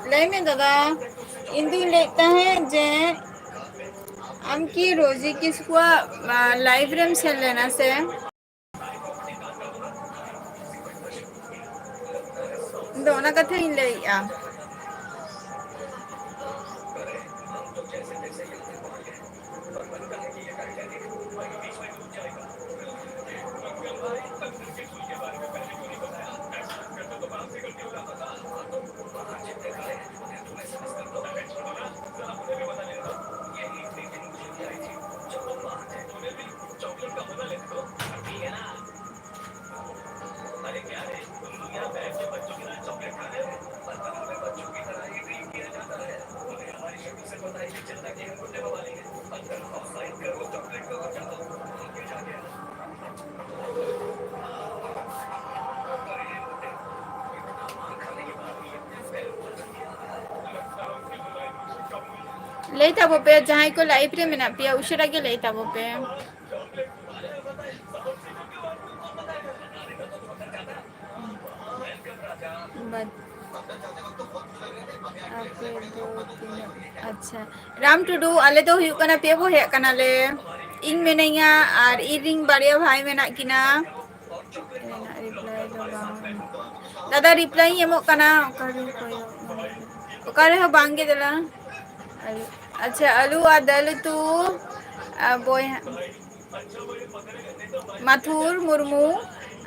लई में दादा इंदु लेता है जे हम की रोजी किसको लाइव रेम से लेना से दोनों कथे इन ले आ लेता वो पे जहाँ को लाइव रे में ना पिया उशरा के लेता वो पे अच्छा राम टुडू आले तो हुई कना पे वो है कना ले इंग में नहीं आर इरिंग बारिया भाई में ना किना दादा रिप्लाई एमो कना ओकारे हो बांगे दला अच्छा अलू आ दल तू बोय माथुर मुर्मू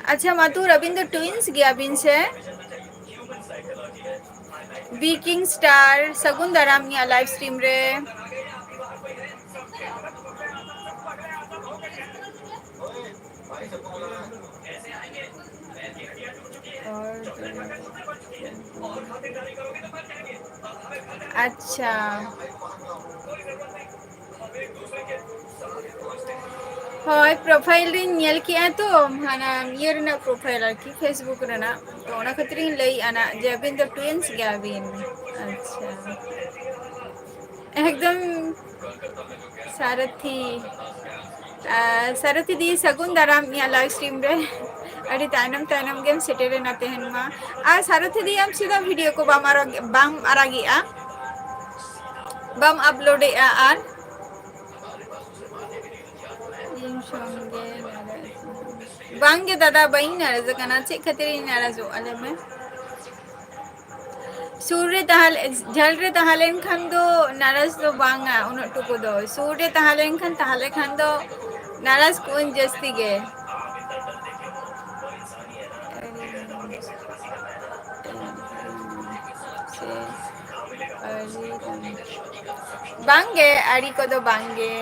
अच्छा माथुर अबिन तो ट्विंस गया बिन से बी किंग स्टार सगुन दराम निया लाइव स्ट्रीम रे अच्छा ᱦᱳᱭ ᱯᱨᱳᱯᱷᱟᱭᱤᱞ ᱨᱤᱧ ᱧᱮᱞ ᱠᱮᱜᱼᱟ ᱛᱚ ᱦᱟᱱᱟ ᱤᱭᱟᱹ ᱨᱮᱱᱟᱜ ᱯᱨᱳᱯᱷᱟᱭᱤᱞ ᱟᱨᱠᱤ ᱯᱷᱮᱥᱵᱩᱠ ᱨᱮᱱᱟᱜ ᱛᱚ ᱚᱱᱟ ᱠᱷᱟᱹᱛᱤᱨᱤᱧ ᱞᱟᱹᱭᱮᱜᱼᱟ ᱱᱟ ᱡᱮ ᱟᱹᱵᱤᱱ ᱫᱚ ᱴᱩᱭᱤᱱᱥ ᱜᱮᱭᱟᱵᱤᱱ ᱟᱪᱪᱷᱟ एकदम सारथी सारथी दी सगुन दाराम या लाइव स्ट्रीम रे अड़ी तायनम तायनम गेम सेटेरे ना तेहन मा आ सारथी दी आम सीधा वीडियो को बाम आरागिया बाम अपलोडेआ आर इन संगे बांगे दादा बइन नाराज कना चेक खातिर नाराजो आले में सूर्य तहाले झल रे तहालेन खान दो नाराज दो बांगा उन टुकु दो सूर्य तहालेन खान तहाले खान दो नाराज कोन जस्ती गे बांगे आड़ी को दो बांगे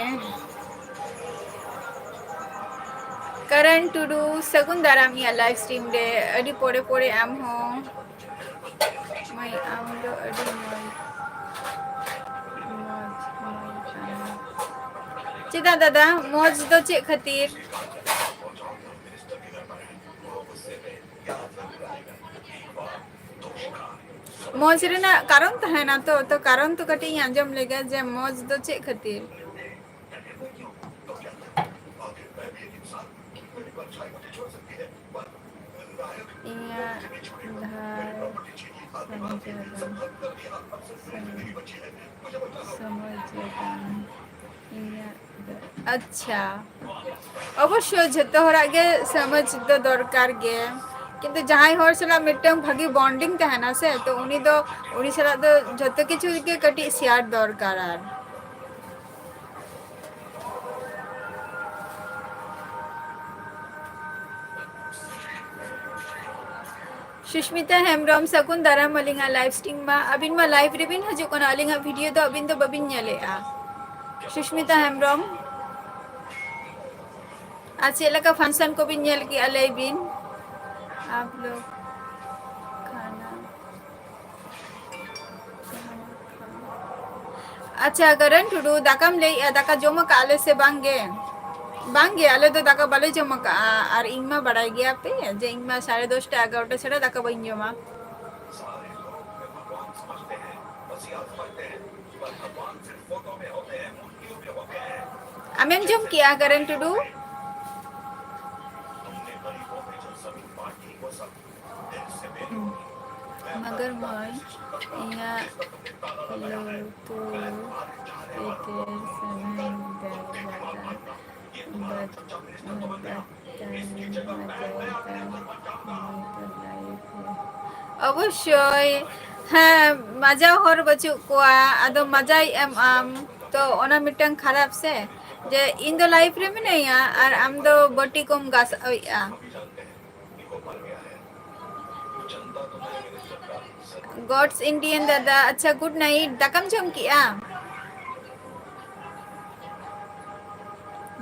करण टुडू सगुन दाराम या लाइव स्ट्रीम रे अड़ी पोड़े पोड़े आम हो मैं आम दो अड़ी चिदा दादा मौज दो चे खातिर मौज रेना कारण तहना तो कारण तो कटी आंजम लेगा जे मौज दो चे खातिर इया धार अच्छा अवश्य जतो हरागे समझ दो दरकार गे किंतु जहां हर सला मिटम भागी बॉन्डिंग तहना से तो उनी दो उनी सला दो जतो किछु के कटी शेयर दरकार आर सुष्मिता हेमब्रम सकुन दाराम अलिंगा लाइव स्ट्रीम मा अबिन मा लाइव रिबिन हजु कोना अलिंगा वीडियो दो अबिन दो बबिन नेलेआ सुष्मिता हेमब्रम आज चेलका फंक्शन को भी नेल की अले बिन आप लोग खाना अच्छा करण टुडू दाकाम ले दाका जोमा काले से बांगे बांगे आले तो दाका बाले जोमा का आर इंगमा बड़ाई गया पे जे इंगमा 10:30 11टा छड़ा दाका बइन जोमा आमेन जोम किया करण टुडू मगर मैं यहाँ लो तो पेटर समय अवश्य हाँ मजा हर बचु को आदो मजा एम आम तो ओना मिटन खराब से जे इन दो लाइफ रे में नहीं और आम दो बटी कम गास गॉड्स इंडियन दादा अच्छा गुड नाइट दाकम जम किया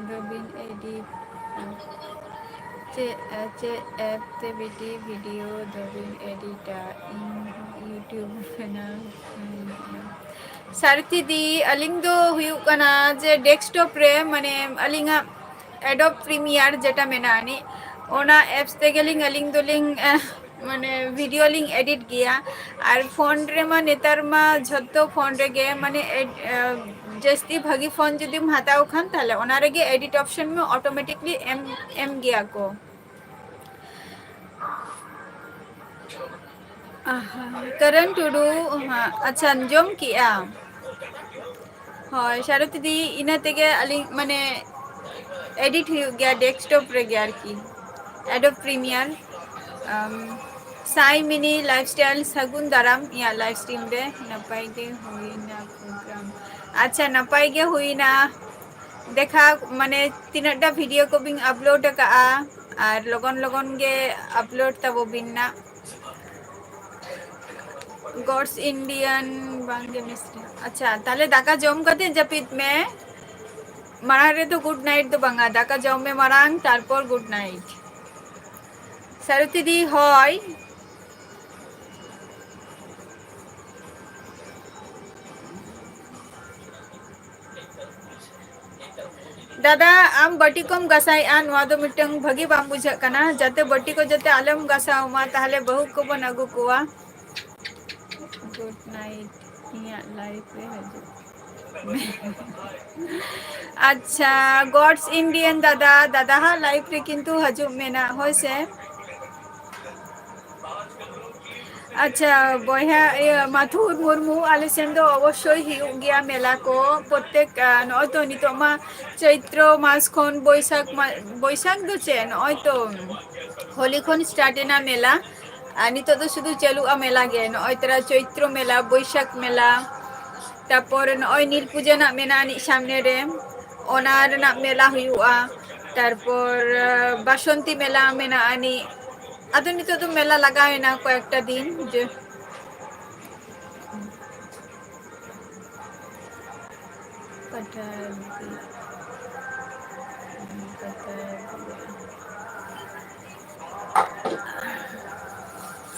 रबिन एडिट चे ऐप ते बेटी वीडियो रबिन एडिटा इन यूट्यूब चैनल सारथी दी अलिंग दो हुयु कना जे डेस्कटॉप रे माने अलिंगा एडोब प्रीमियर जेटा मेनानी ओना एप्स ते गेलिंग अलिंग दो लिंग माने वीडियो लिंग एडिट किया और फोन रे मा नेतार मा झत्तो फोन रे गे माने जस्ती भागी फोन जदि हाताओ खान ताले ओना रे गे एडिट ऑप्शन में ऑटोमेटिकली एम गया को करण टुडू हाँ अच्छा जोम किया हाँ शारद दी इना तेगे अली माने एडिट हो गया डेस्कटॉप रे गया की एडोब प्रीमियर साई मिनी लाइफस्टाइल सगुन दाराम या लाइव स्ट्रीम रे नपाई गे हुई ना प्रोग्राम अच्छा नपाई गे हुई ना देखा माने तीनटा वीडियो को बिन अपलोड का और लगन लगन गे अपलोड तब बिना गॉड्स इंडियन बांगे मिस्टर अच्छा ताले दाका जम कते जपित में मारा रे तो गुड नाइट तो बांगा दाका जम में मारांग तारपर गुड नाइट सारथी दी হয় दादा आम बटी कोम गसाई आ नवा दो मिटंग भगी बाम बुझा कना जाते बटी को जाते आलम गसाओ मा ताहले बहु को बन अगु कोआ गुड नाइट इया लाइफ रे हजू अच्छा गॉड्स इंडियन दादा दादा हा लाइफ रे किंतु हजू मेना होइसे अच्छा बया माथुर मुर्मू आले सेन दो अवश्य हिउ गया मेला को प्रत्येक नय तो नितो मा चैत्र मास खन बैसाख दो चे नय तो होली खन स्टार्ट एना मेला आ नितो तो शुधु चालू आ मेला गे नय तरा चैत्र मेला बैसाख मेला तारपर नय नील पूजा ना मेना नि सामने रे ओना रेना मेला हुआ तारपर बासंती मेला मेना आनी अदो नितो तो मेला लगाएना कয়েকটা दिन जे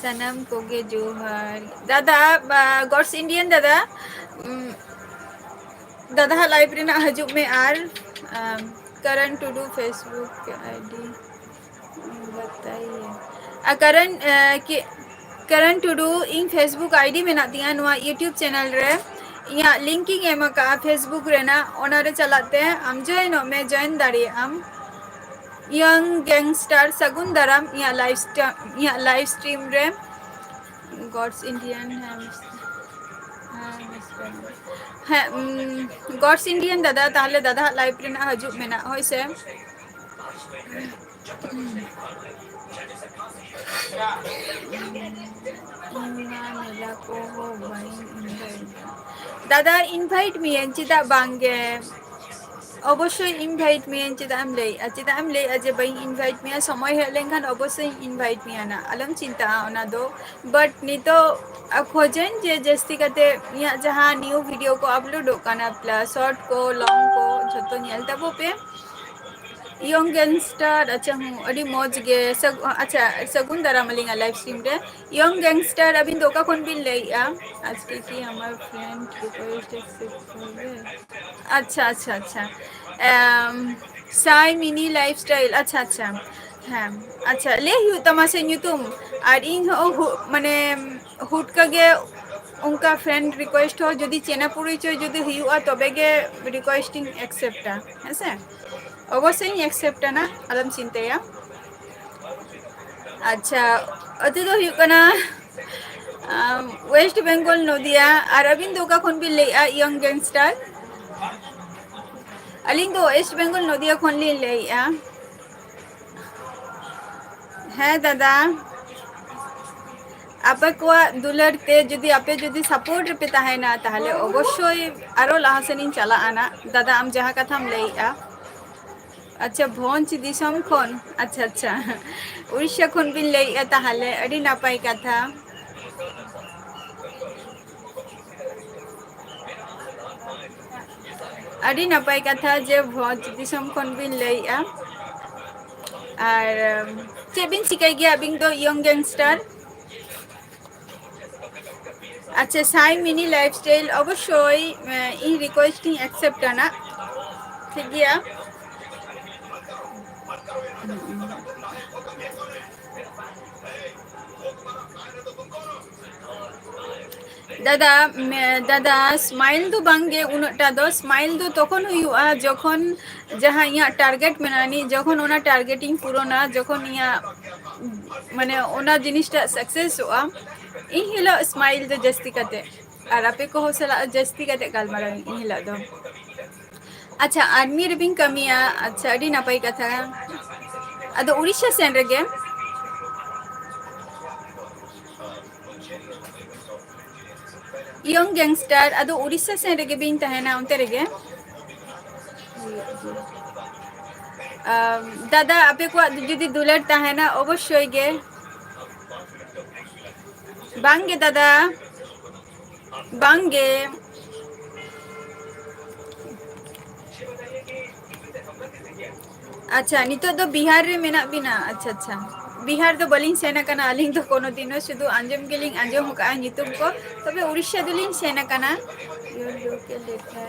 सनम कोगे जोहार दादा गॉड्स इंडियन दादा दादा लाइव रे ना हजू में आर करण टुडू फेसबुक आईडी बताइए करण टुडू इन फेसबुक आईडी में ना दिया नुआ यूट्यूब चैनल रे या लिंकिंग एम का फेसबुक रे ना ओना रे चलाते हम जॉइन में जॉइन दाड़ी हम यंग गैंगस्टर सगुन दराम या लाइव स्ट्रीम रे गॉड्स इंडियन है गॉड्स इंडियन दादा ताहले दादा लाइव रे ना हजू में ना होइसे दादा इनवाइट मियन चिदा बांगे अवश्य इनवाइट मियन चिदा हम ले अजे बई इनवाइट मिया समय हेलेंखान अवश्य इनवाइट मिया ना अलम चिंता ओना दो बट नितो खोजन जे जस्ती कते या जहां न्यू वीडियो को अपलोड होकाना प्लस शॉर्ट को लॉन्ग को जतो नेल तबो पे यंग गैंगस्टर अच्छा हूँ अड़ी मौज गे अच्छा सगुन दरा मलिंगा लाइव स्ट्रीम रे यंग गैंगस्टर अभी दोका कोन बिन ले आज के की हमार फ्रेंड रिक्वेस्ट अच्छा अच्छा अच्छा साई मिनी लाइफस्टाइल अच्छा अच्छा हाँ अच्छा ले हिउ तमासे न्यूतुम और इन माने हुट का गे उनका फ्रेंड रिक्वेस्ट हो जदि चेना परिचय जदि हुआ तबे गे रिक्वेस्टिंग एक्सेप्टा है अवश्य एक्सेप्ट ना आलम चिंताया अच्छा अति तो हुकना वेस्ट बेंगल नदिया और अबिन दोका खन भी ले यंग गैंगस्टर अलिंग तो वेस्ट बेंगल नदिया खन ले है दादा आपे को दुलर ते जदि आपे जदि सपोर्ट पे ताहेना ताहले अवश्य आरो लाहासेनिन चला आना दादा आम जहाँ कथाम ले अच्छा भोंच दिसम खन अच्छा अच्छा उड़ीसा खन बिन ले ताहले अड़ी नापाई कथा अड़ी नापाई कथा जे भोंच दिसम खन बिन ले और चेबिन सिकाई गया अबिन दो यंग गैंगस्टर अच्छा साई मिनी लाइफस्टाइल अवश्य इन रिक्वेस्टिंग एक्सेप्ट करना ठीक है दादा दादा स्माइल तो बांगे उनटा दो स्माइल तो तखन हुआ जखन जहाँ यहाँ टारगेट मेनानी जखन ओना टारगेटिंग पुरोना जखन यहाँ माने ओना जिनिसटा सक्सेस हुआ इन हिलो स्माइल तो जस्ती कते और आपे को सला जस्ती कते गालमारा इन हिलो दो अच्छा आर्मी रिबिंग कमिया अच्छा अड़ी नापाई कथा अदो उड़ीसा सेन रेगे यंग गैंगस्टर अदो उड़ीसा सेन रेगे बिन तहेना उनते रेगे दादा आपे को जदि दुलर तहेना अवश्य गे बांगे दादा बांगे अच्छा नितो तो बिहार रे मेना बिना अच्छा अच्छा बिहार तो बलिंग सेना कना अलिंग तो कोनो दिनो शुधु आंजम गेलिंग आंजम का नितुम को तबे उड़ीसा दुलिंग सेना कना योर लोकल लेखा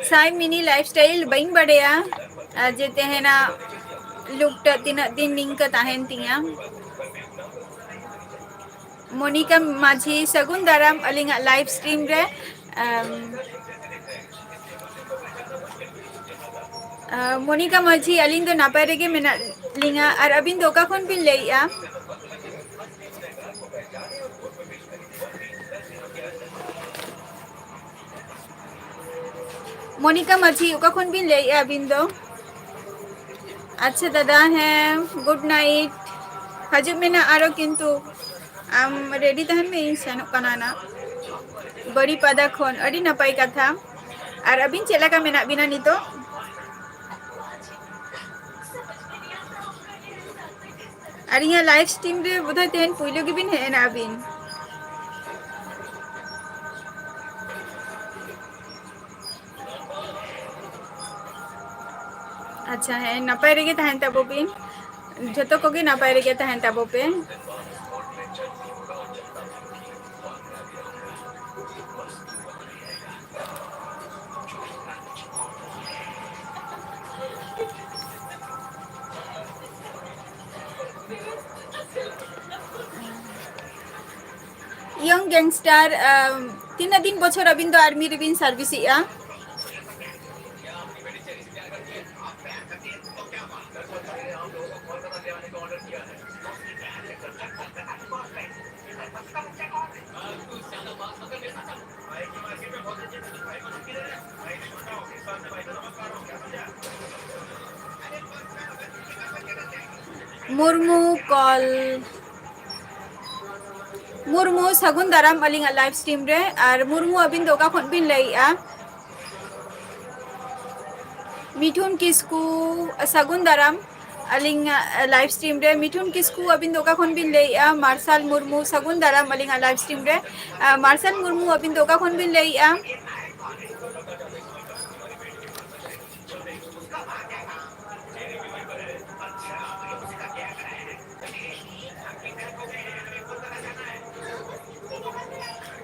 साई मिनी लाइफस्टाइल बइन बड़ेया जे तेहेना लुक तीना दिन निंका ताहेन तिया मोनिका माझी सगुन दाराम अलिंगा लाइव स्ट्रीम रे मोनिका माझी अलिंग दो नापाय रेगे मेना लिंगा और अबिन दोका खन बिन लेया मोनिका माझी ओका खन बिन लेया अबिन दो अच्छा दादा हैं गुड नाइट हजब में ना आरो किंतु आम रेडी तहन में सेनो कनाना बड़ी पदा खन अड़ी नपाय कथा और अबिन चेला का मेना बिना नितो और यहाँ लाइव स्ट्रीम रे बुधा तेहन पुइलो की बिन है ना अबिन अच्छा है नपाय रेगे तहन तबो बिन जतो कोगे नपाय रेगे तहन तबो पे यंग गैंगस्टर 3 बछर अबिन दो आर्मी रे बिन सर्विस या मुर्मू कॉल मुर्मू सगुन दाराम अलिंगा लाइव स्ट्रीम रे और मुर्मू अबिन दोका खन बिन लइया मिठुन किस्कू सगुन दाराम अलिंगा लाइव स्ट्रीम रे मिठुन किस्कू अबिन दोका खन बिन लइया मार्शल मुर्मू सगुन दाराम अलिंगा लाइव स्ट्रीम रे मार्शल मुर्मू अबिन दोका खन बिन लइया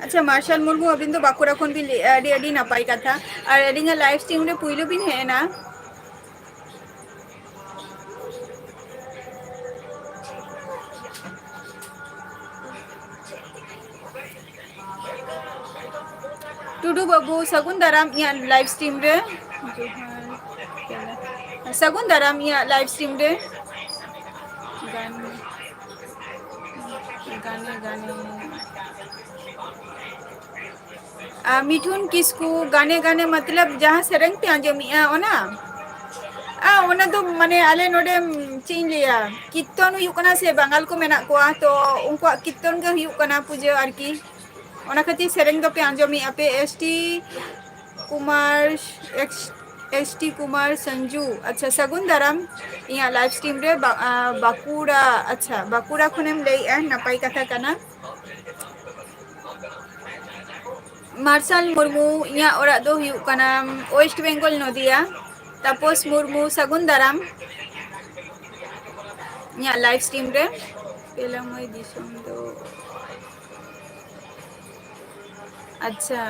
अच्छा मार्शल मुर्मू अबिन तो बाकुरा खन भी अड़ी अड़ी नपाई कथा और अडिंगा लाइव स्ट्रीम रे पुइलो बिन है ना टुडू बाबू सगुन दाराम यहाँ लाइव स्ट्रीम रे सगुन दाराम यहाँ लाइव स्ट्रीम रे गाने गाने मिठुन किस्कू गाने गाने मतलब जहाँ सेरंग पे आंजमिया ओना ओना तो माने आले नोडे चीन लिया कीर्तन हुयुकना से बंगाल को मेना कोआ तो उनको कीर्तन के हुयुकना पूजा आरकी ओना खातिर सेरंग दो पे आंजमिया पे एसटी कुमार संजू अच्छा सगुन दाराम यहाँ लाइव स्ट्रीम रे बाकुड़ा अच्छा बाकुड़ा खुनेम ले नपाई कथा कना मार्शल मुर्मू यहाँ ओरा दो हुयुकना वेस्ट बेंगल नदिया तापोस मुर्मू सगुन दाराम यहाँ लाइव स्ट्रीम रे पेला मई दिसम दो अच्छा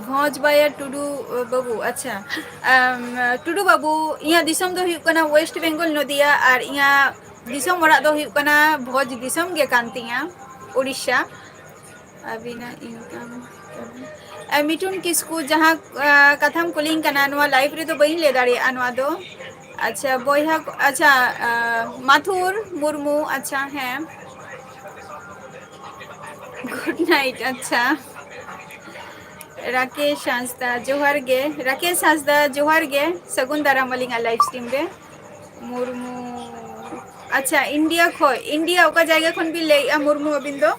भोज बाया टुडू बाबू अच्छा टुडू बाबू यहाँ दिसम दो हुयुकना वेस्ट बेंगल नदिया और यहाँ दिसम ओरा दो हुयुकना भोज दिसम गे कांतिया उड़ीसा अबिना इनकम मिठुन किस्कू जहाँ कथम कुलिंग कना नवा लाइव रे तो बई ले दाड़े अनवा दो अच्छा बोया अच्छा माथुर मुर्मू अच्छा है गुड नाइट अच्छा राकेश हांसदा जोहार गे राकेश हांसदा जोहार गे सगुन दाराम अलिंगा लाइव स्ट्रीम रे मुर्मू अच्छा इंडिया खो इंडिया ओका जायगा खन भी ले मुर्मू अबिन दो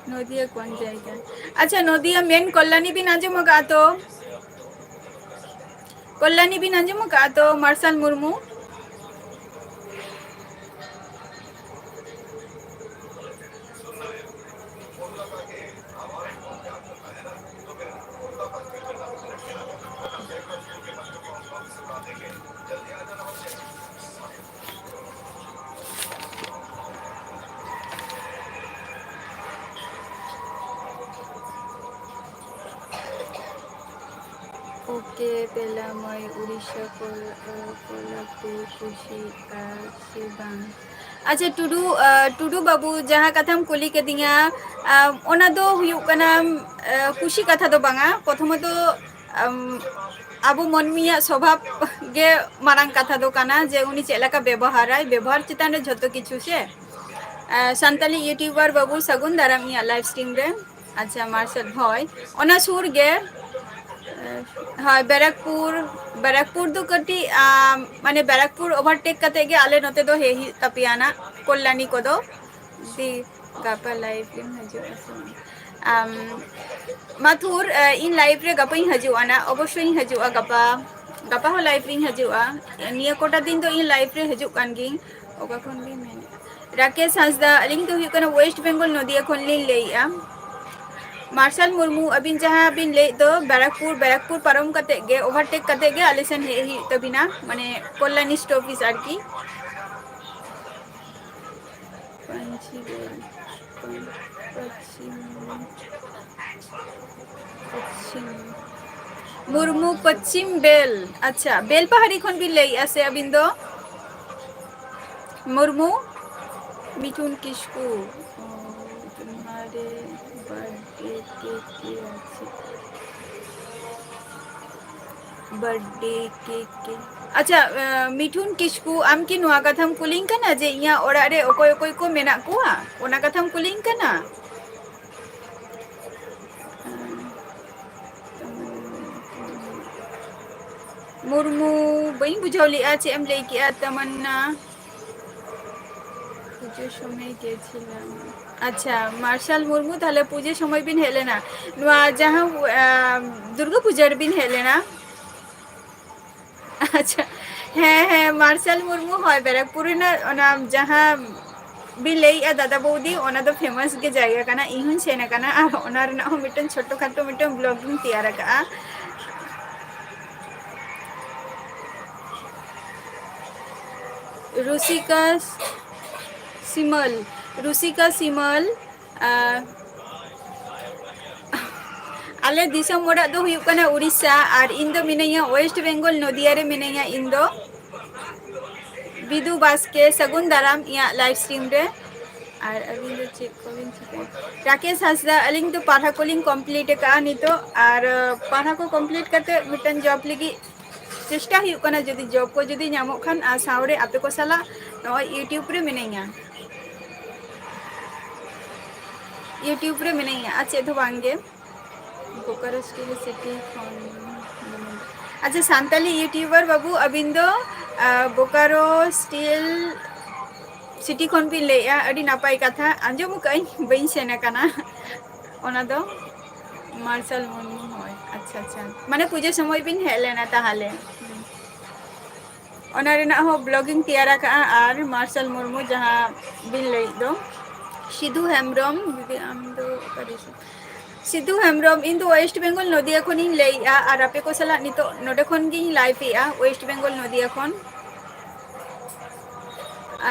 नदिया कौन जाएगा अच्छा नदिया मेन कल्याणी भी नाजम का तो कल्याणी भी नाजम का तो मार्शल मुर्मू ओके पेला मई उड़ीसा कोल्हापुर कुशी से बांग अच्छा टुडू बाबू जहाँ कथाम कुली केदिया ओना दो हुयुग कना कुशी कथा दो बांगा प्रथमत अब मनमिया स्वभाव गे मारांग कथा दो काना जे उनी चेलाका व्यवहार चितान रे झतो किछु से सानताली यूट्यूबर बाबू सगुन दाराम इया लाइव स्ट्रीम रे अच्छा मार्शल भय ओना सुर गे हाँ बैरकपुर दो कटी माने बैरकपुर ओवरटेक कते गे आले नते दो हे तपियाना कल्याणी को दो दी गापा लाइव इन हजो माथुर इन लाइव रे गापा इन हजो आना अवश्य इन हजो गापा हो लाइव इन हजो निया कोटा दिन दो इन लाइव रे हजो कान गी ओका खन गी मेन राकेश हांसदा लिंक तो हुकना वेस्ट बंगाल नदिया खन लिन लेया मार्शल मुर्मू अबिन जहाँ अबिन ले दो बैरकपुर पारम कते गे ओवरटेक कते गे आलेसन हे ही तबिना माने कल्याणी स्टॉपिस आरकी मुर्मू पश्चिम बेल अच्छा बेल पहाड़ी खन भी ले आसे अबिन दो मुर्मू मिठुन किस्कू तुम्हारे बर्थडे के अच्छा मिठुन किस्कू आम की नुआ कथाम कुलिंग कना जे इया ओड़ा रे ओकोय ओकोय को मेना कुआ ओना कथाम कुलिंग कना मुर्मू बई बुझौली आचे एम ले की तमन्ना पूजे समय गेছিলাম अच्छा मार्शल मुर्मू ताले पूजे समय बिन हेलेना नुआ जहां दुर्गा पूजा बिन हेलेना अच्छा हाँ मार्शल मुर्मू है बैरकपुर ना जहाँ भी ले दादा बौदी ओना दो फेमस के जायगा कना इहुन सेना कना और ओना रना हो मिटन छोटो खाटो मिटन ब्लॉगिंग तैयार का रुसिका सिमल आले दिसम मोड़ा दो हुयुग कना उड़ीसा और इन दो मिनैया वेस्ट बंगाल नदिया रे मिनैया इन दो विदु बास्के सगुन दाराम इया लाइव स्ट्रीम रे और अभी दो चेक कोलिंग राकेश हांसदा अलिंग तो पाढ़ा कोलिंग कंप्लीट का नितो और पाढ़ा को कंप्लीट करते मिटन जॉब लगी चेष्टा हुयुग कना जदी जॉब को जदी नामो खान आ सावरे आपे को साला नो यूट्यूब रे मिनैया अच्छे तो बांगे बोकारो स्टील सिटी अच्छा सानताली यूट्यूबर बाबू अबिंदो बोकारो स्टील सिटी खन भी लेया अडी नापाई कथा आंजो मुकाई बइन सेना कना ओना दो मार्शल मुर्मू होय अच्छा माने पूजे समय बिन हेलेना ताहाले ओना रेना हो ब्लॉगिंग तैयार का और मार्शल मुर्मू जहां बिन ले दो सिद्धू हेम्ब्रम सिद्धू हेम्ब्रम इन दो वेस्ट बंगाल नदिया खन इन लेया और आपे को सला नितो नोडे खन गी लाइव या वेस्ट बंगाल नदिया खन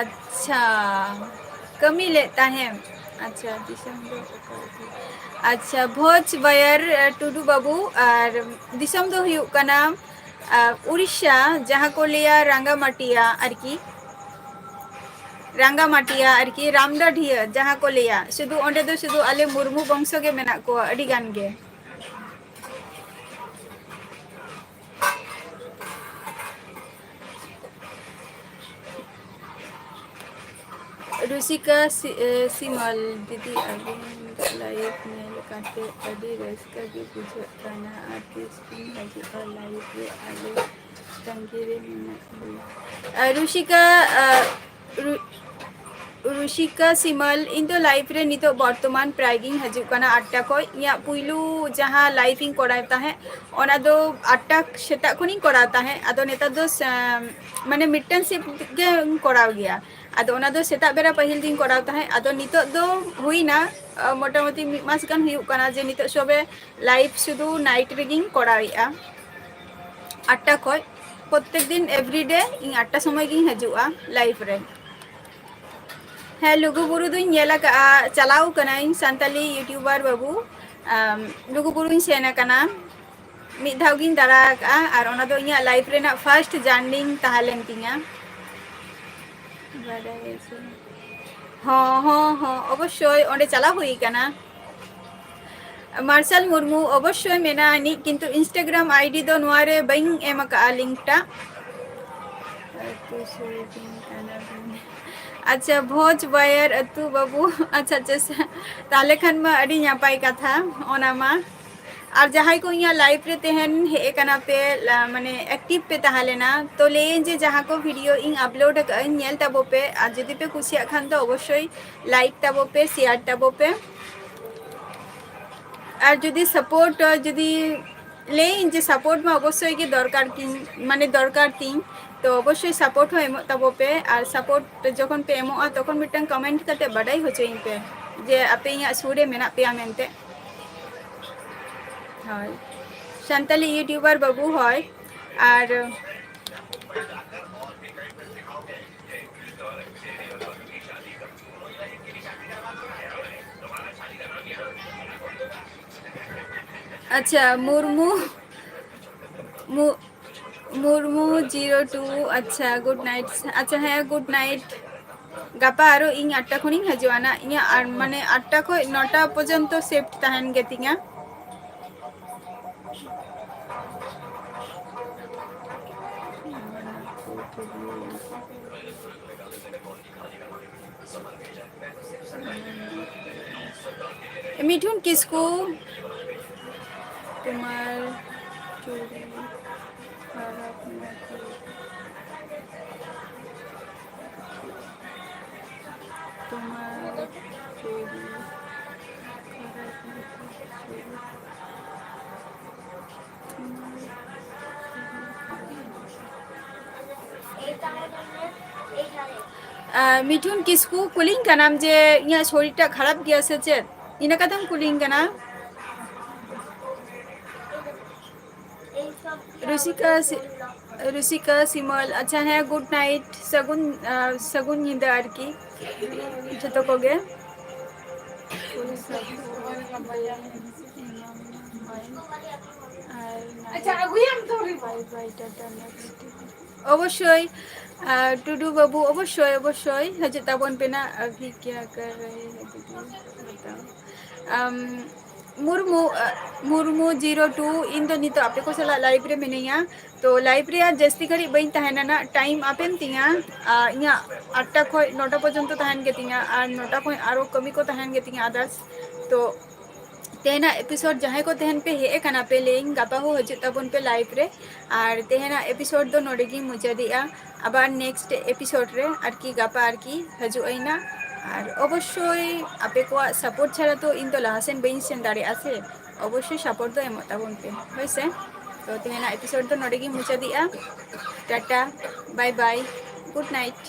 अच्छा कमी लेता है अच्छा अच्छा भोज बयर टुडू बाबू और दिसम दो हुयुग कना उड़ीसा जहाँ को लिया रांगामाटिया आरकी रामडाढिया जहाँ को लिया शुद्ध ओंडे दो शुद्ध आले मुर्मू वंश के मेना को अड़ी गान गे रुसिका सिमल दीदी अभी लाइव नेल काटे अभी रस्का के पूछो खाना आर्टिस्ट हजी लाइव रे आले तंगीरे मेना रुसिका सिमल इन तो लाइफ रे नितो वर्तमान प्राइगिंग हजू कना 8टा को या पुइलू जहां लाइफिंग कराता है ओना दो 8टा सेटा खुनी कराता है आदो नेता दो माने मिटन शिफ्ट के कराव गया आदो ओना दो सेटा बेरा पहिल दिन कराता है आदो नितो दो हुईना मोटामोटी मास गान हुयु कना जे नितो सबे लाइफ शुधु नाइट रिगिंग कराइया 8टा को प्रत्येक दिन एवरीडे इन 8टा समय गिन हजुआ लाइफ रे हाँ लुगुबुरु दुई नेला का चलाऊ कना इन सानताली यूट्यूबर बाबू लुगुबुरु सेना कना ᱢᱤᱫ ᱫᱷᱟᱣ ᱜᱤᱧ ᱫᱟᱬᱟ ᱟᱠᱟᱜᱼᱟ ᱟᱨ ᱚᱱᱟ ᱫᱚ ᱤᱧᱟᱹᱜ ᱞᱟᱭᱤᱯᱷ ᱨᱮᱱᱟᱜ ᱯᱷᱟᱨᱥᱴ ᱡᱟᱨᱱᱤ ᱛᱟᱦᱮᱸ ᱞᱮᱱ ᱛᱤᱧᱟ ᱦᱚᱸ ᱚᱵᱚᱥᱥᱳᱭ ᱚᱸᱰᱮ ᱪᱟᱞᱟᱣ ᱦᱩᱭ ᱠᱟᱱᱟ ᱢᱟᱨᱥᱟᱞ ᱢᱩᱨᱢᱩ ᱚᱵᱚᱥᱥᱳᱭ ᱢᱮᱱᱟᱜᱼᱟ ᱟᱹᱱᱤᱡ ᱠᱤᱱᱛᱩ ᱤᱱᱥᱴᱟᱜᱨᱟᱢ ᱟᱭᱰᱤ ᱫᱚ ᱱᱚᱣᱟ ᱨᱮ ᱵᱟᱹᱧ ᱮᱢ ᱟᱠᱟᱜᱼᱟ ᱞᱤᱝᱠ ᱴᱟᱜ ᱟᱪᱪᱷᱟ ᱵᱷᱚᱡᱽ ᱵᱟᱭᱟᱨ ᱟᱹᱛᱩ ᱵᱟᱹᱵᱩ ᱟᱪᱪᱷᱟ ᱟᱪᱪᱷᱟ ᱛᱟᱦᱞᱮ ᱠᱷᱟᱱ ᱢᱟ ᱟᱹᱰᱤ ᱱᱟᱯᱟᱭ ᱠᱟᱛᱷᱟ ᱚᱱᱟ ᱢᱟ ᱟᱨ ᱡᱟᱦᱟᱸᱭ ᱠᱚ ᱤᱧᱟᱹᱜ ᱞᱟइफ ᱨᱮ ᱛᱮᱦᱮᱧ ᱦᱮᱡ ᱟᱠᱟᱱᱟ ᱯᱮ ᱢᱟᱱᱮ ᱮᱠᱴᱤᱵ ᱯᱮ ᱛᱟᱦᱮᱸ ᱞᱮᱱᱟ ᱛᱚ ᱞᱟᱹᱭᱟᱹᱧ ᱡᱮ ᱡᱟᱦᱟᱸ ᱠᱚ ᱵᱷᱤᱰᱤᱭᱳ ᱤᱧ ᱟᱯᱞᱳᱰ ᱟᱠᱟᱜᱼᱟᱹᱧ ᱧᱮᱞ ᱛᱟᱵᱚ ᱯᱮ ᱟᱨ ᱡᱩᱫᱤ ᱯᱮ ᱠᱩᱥᱤᱭᱟᱜ ᱠᱷᱟᱱ ᱫᱚ ᱚᱵᱚᱥᱥᱳᱭ ᱞᱟᱭᱤᱠ ᱛᱟᱵᱚ ᱯᱮ শেয়ার ᱛᱟᱵᱚ ᱯᱮ আর যদি সাপোর্ট যদি ᱞᱟᱹᱭᱟᱹᱧ ᱡᱮ ᱥᱟᱯᱳর্ট ᱢᱟ ᱚᱵᱚᱥᱥᱳᱭ ᱜᱮ ᱫᱚᱨᱠᱟর ᱛᱤᱧ ᱢᱟᱱᱮ ᱫᱚᱨᱠᱟর ᱛᱤᱧ ᱛᱚ ᱚᱵᱚᱥᱥᱳᱭ ᱥᱟᱯᱳর্ট ᱦᱚᱸ ᱮᱢᱚᱜ ᱛᱟᱵᱚ ᱯᱮ ᱟᱨ ᱥᱟᱯᱳর্ট ᱡᱚᱠᱷᱚᱱ ᱯᱮ ᱮᱢᱚᱜᱼᱟ ᱛᱚᱠᱷᱚᱱ ᱢᱤᱫᱴᱟᱝ ᱠᱚᱢᱮন্ট ᱠᱟᱛᱮ ᱵᱟᱰᱟᱭ ᱦᱚᱪᱚᱭᱤᱧ ᱯᱮ ᱡᱮ ᱟᱯᱮ ᱤᱧᱟᱹᱜ ᱥᱩᱨ ᱨᱮ ᱢᱮᱱᱟᱜ ᱯᱮᱭᱟ ᱢᱮᱱᱛᱮ ᱦᱳᱭ ᱥᱟᱱᱛᱟᱞᱤ ᱤᱭᱩᱴᱤউᱵᱟᱨ ᱵᱟᱹᱵᱩ ᱦᱳᱭ আর আচ্ছা মুর্মু 02 আচ্ছা গুড নাইট আচ্ছা হ্যাঁ গুড নাইট গাপা আরো ᱤᱧ 8টা ᱠᱷᱚᱱᱤᱧ ᱦᱤᱡᱩᱜᱼᱟ ᱱᱟ ᱤᱧᱟᱹᱜ ᱟᱨ ᱢᱟᱱᱮ 8টা ᱠᱷᱚᱱ 9টা ᱯᱚᱨᱡᱚᱱᱛᱚ ᱥᱮᱯᱴ ᱛᱟᱦᱮᱱ ᱜᱮᱛᱤᱧᱟ মিঠুন কিসকু তোমার চুরি খারাপ নাকি তোমার চুরি খারাপ নাকি মিঠুন কিসকু কুলিং কানাম যে ইয়া শরীরটা খারাপ গিয়েছে চেত ইনা কাদাম কুলিং কানা रुचिका सिमल अच्छा है गुड नाइट सगुन निंदा আর কি যত কোগে अच्छा अगुयाम तो रे অবশ্যই টুডু বাবু অবশ্যই অবশ্যই হাজির তাবন পেনা अभी क्या कर रहे हैं दीदी बताओ मुर्मू 02 इन दो नितो आपे को सला लाइव रे मिनिया तो लाइव रे जस्ती घड़ी बइन तहना ना टाइम आपेम तिया इया 8टा खय 9टा पर्यंत तहन गे तिया और 9टा खय आरो कमी को तहन गे तिया अदर्स तो तेना एपिसोड जहाँ को तेहन पे हे कना पे लेइंग गापा हो हजू तबन पे लाइव रे और तेहना एपिसोड दो नोडेगी मुचादिया আবার নেক্সট এপিসোড রে আর কি গাপা আর কি হজু আইনা আর অবশ্যই আপে কো সাপোর্ট ছাড়া তো ইন তো লাহাসেন বেইন সেন দাঁড়ে আছে অবশ্যই সাপোর্ট তো এমত তাবন পে হইছে তো তেহনা এপিসোড তো নডেগি মুচাদিয়া tata bye bye good night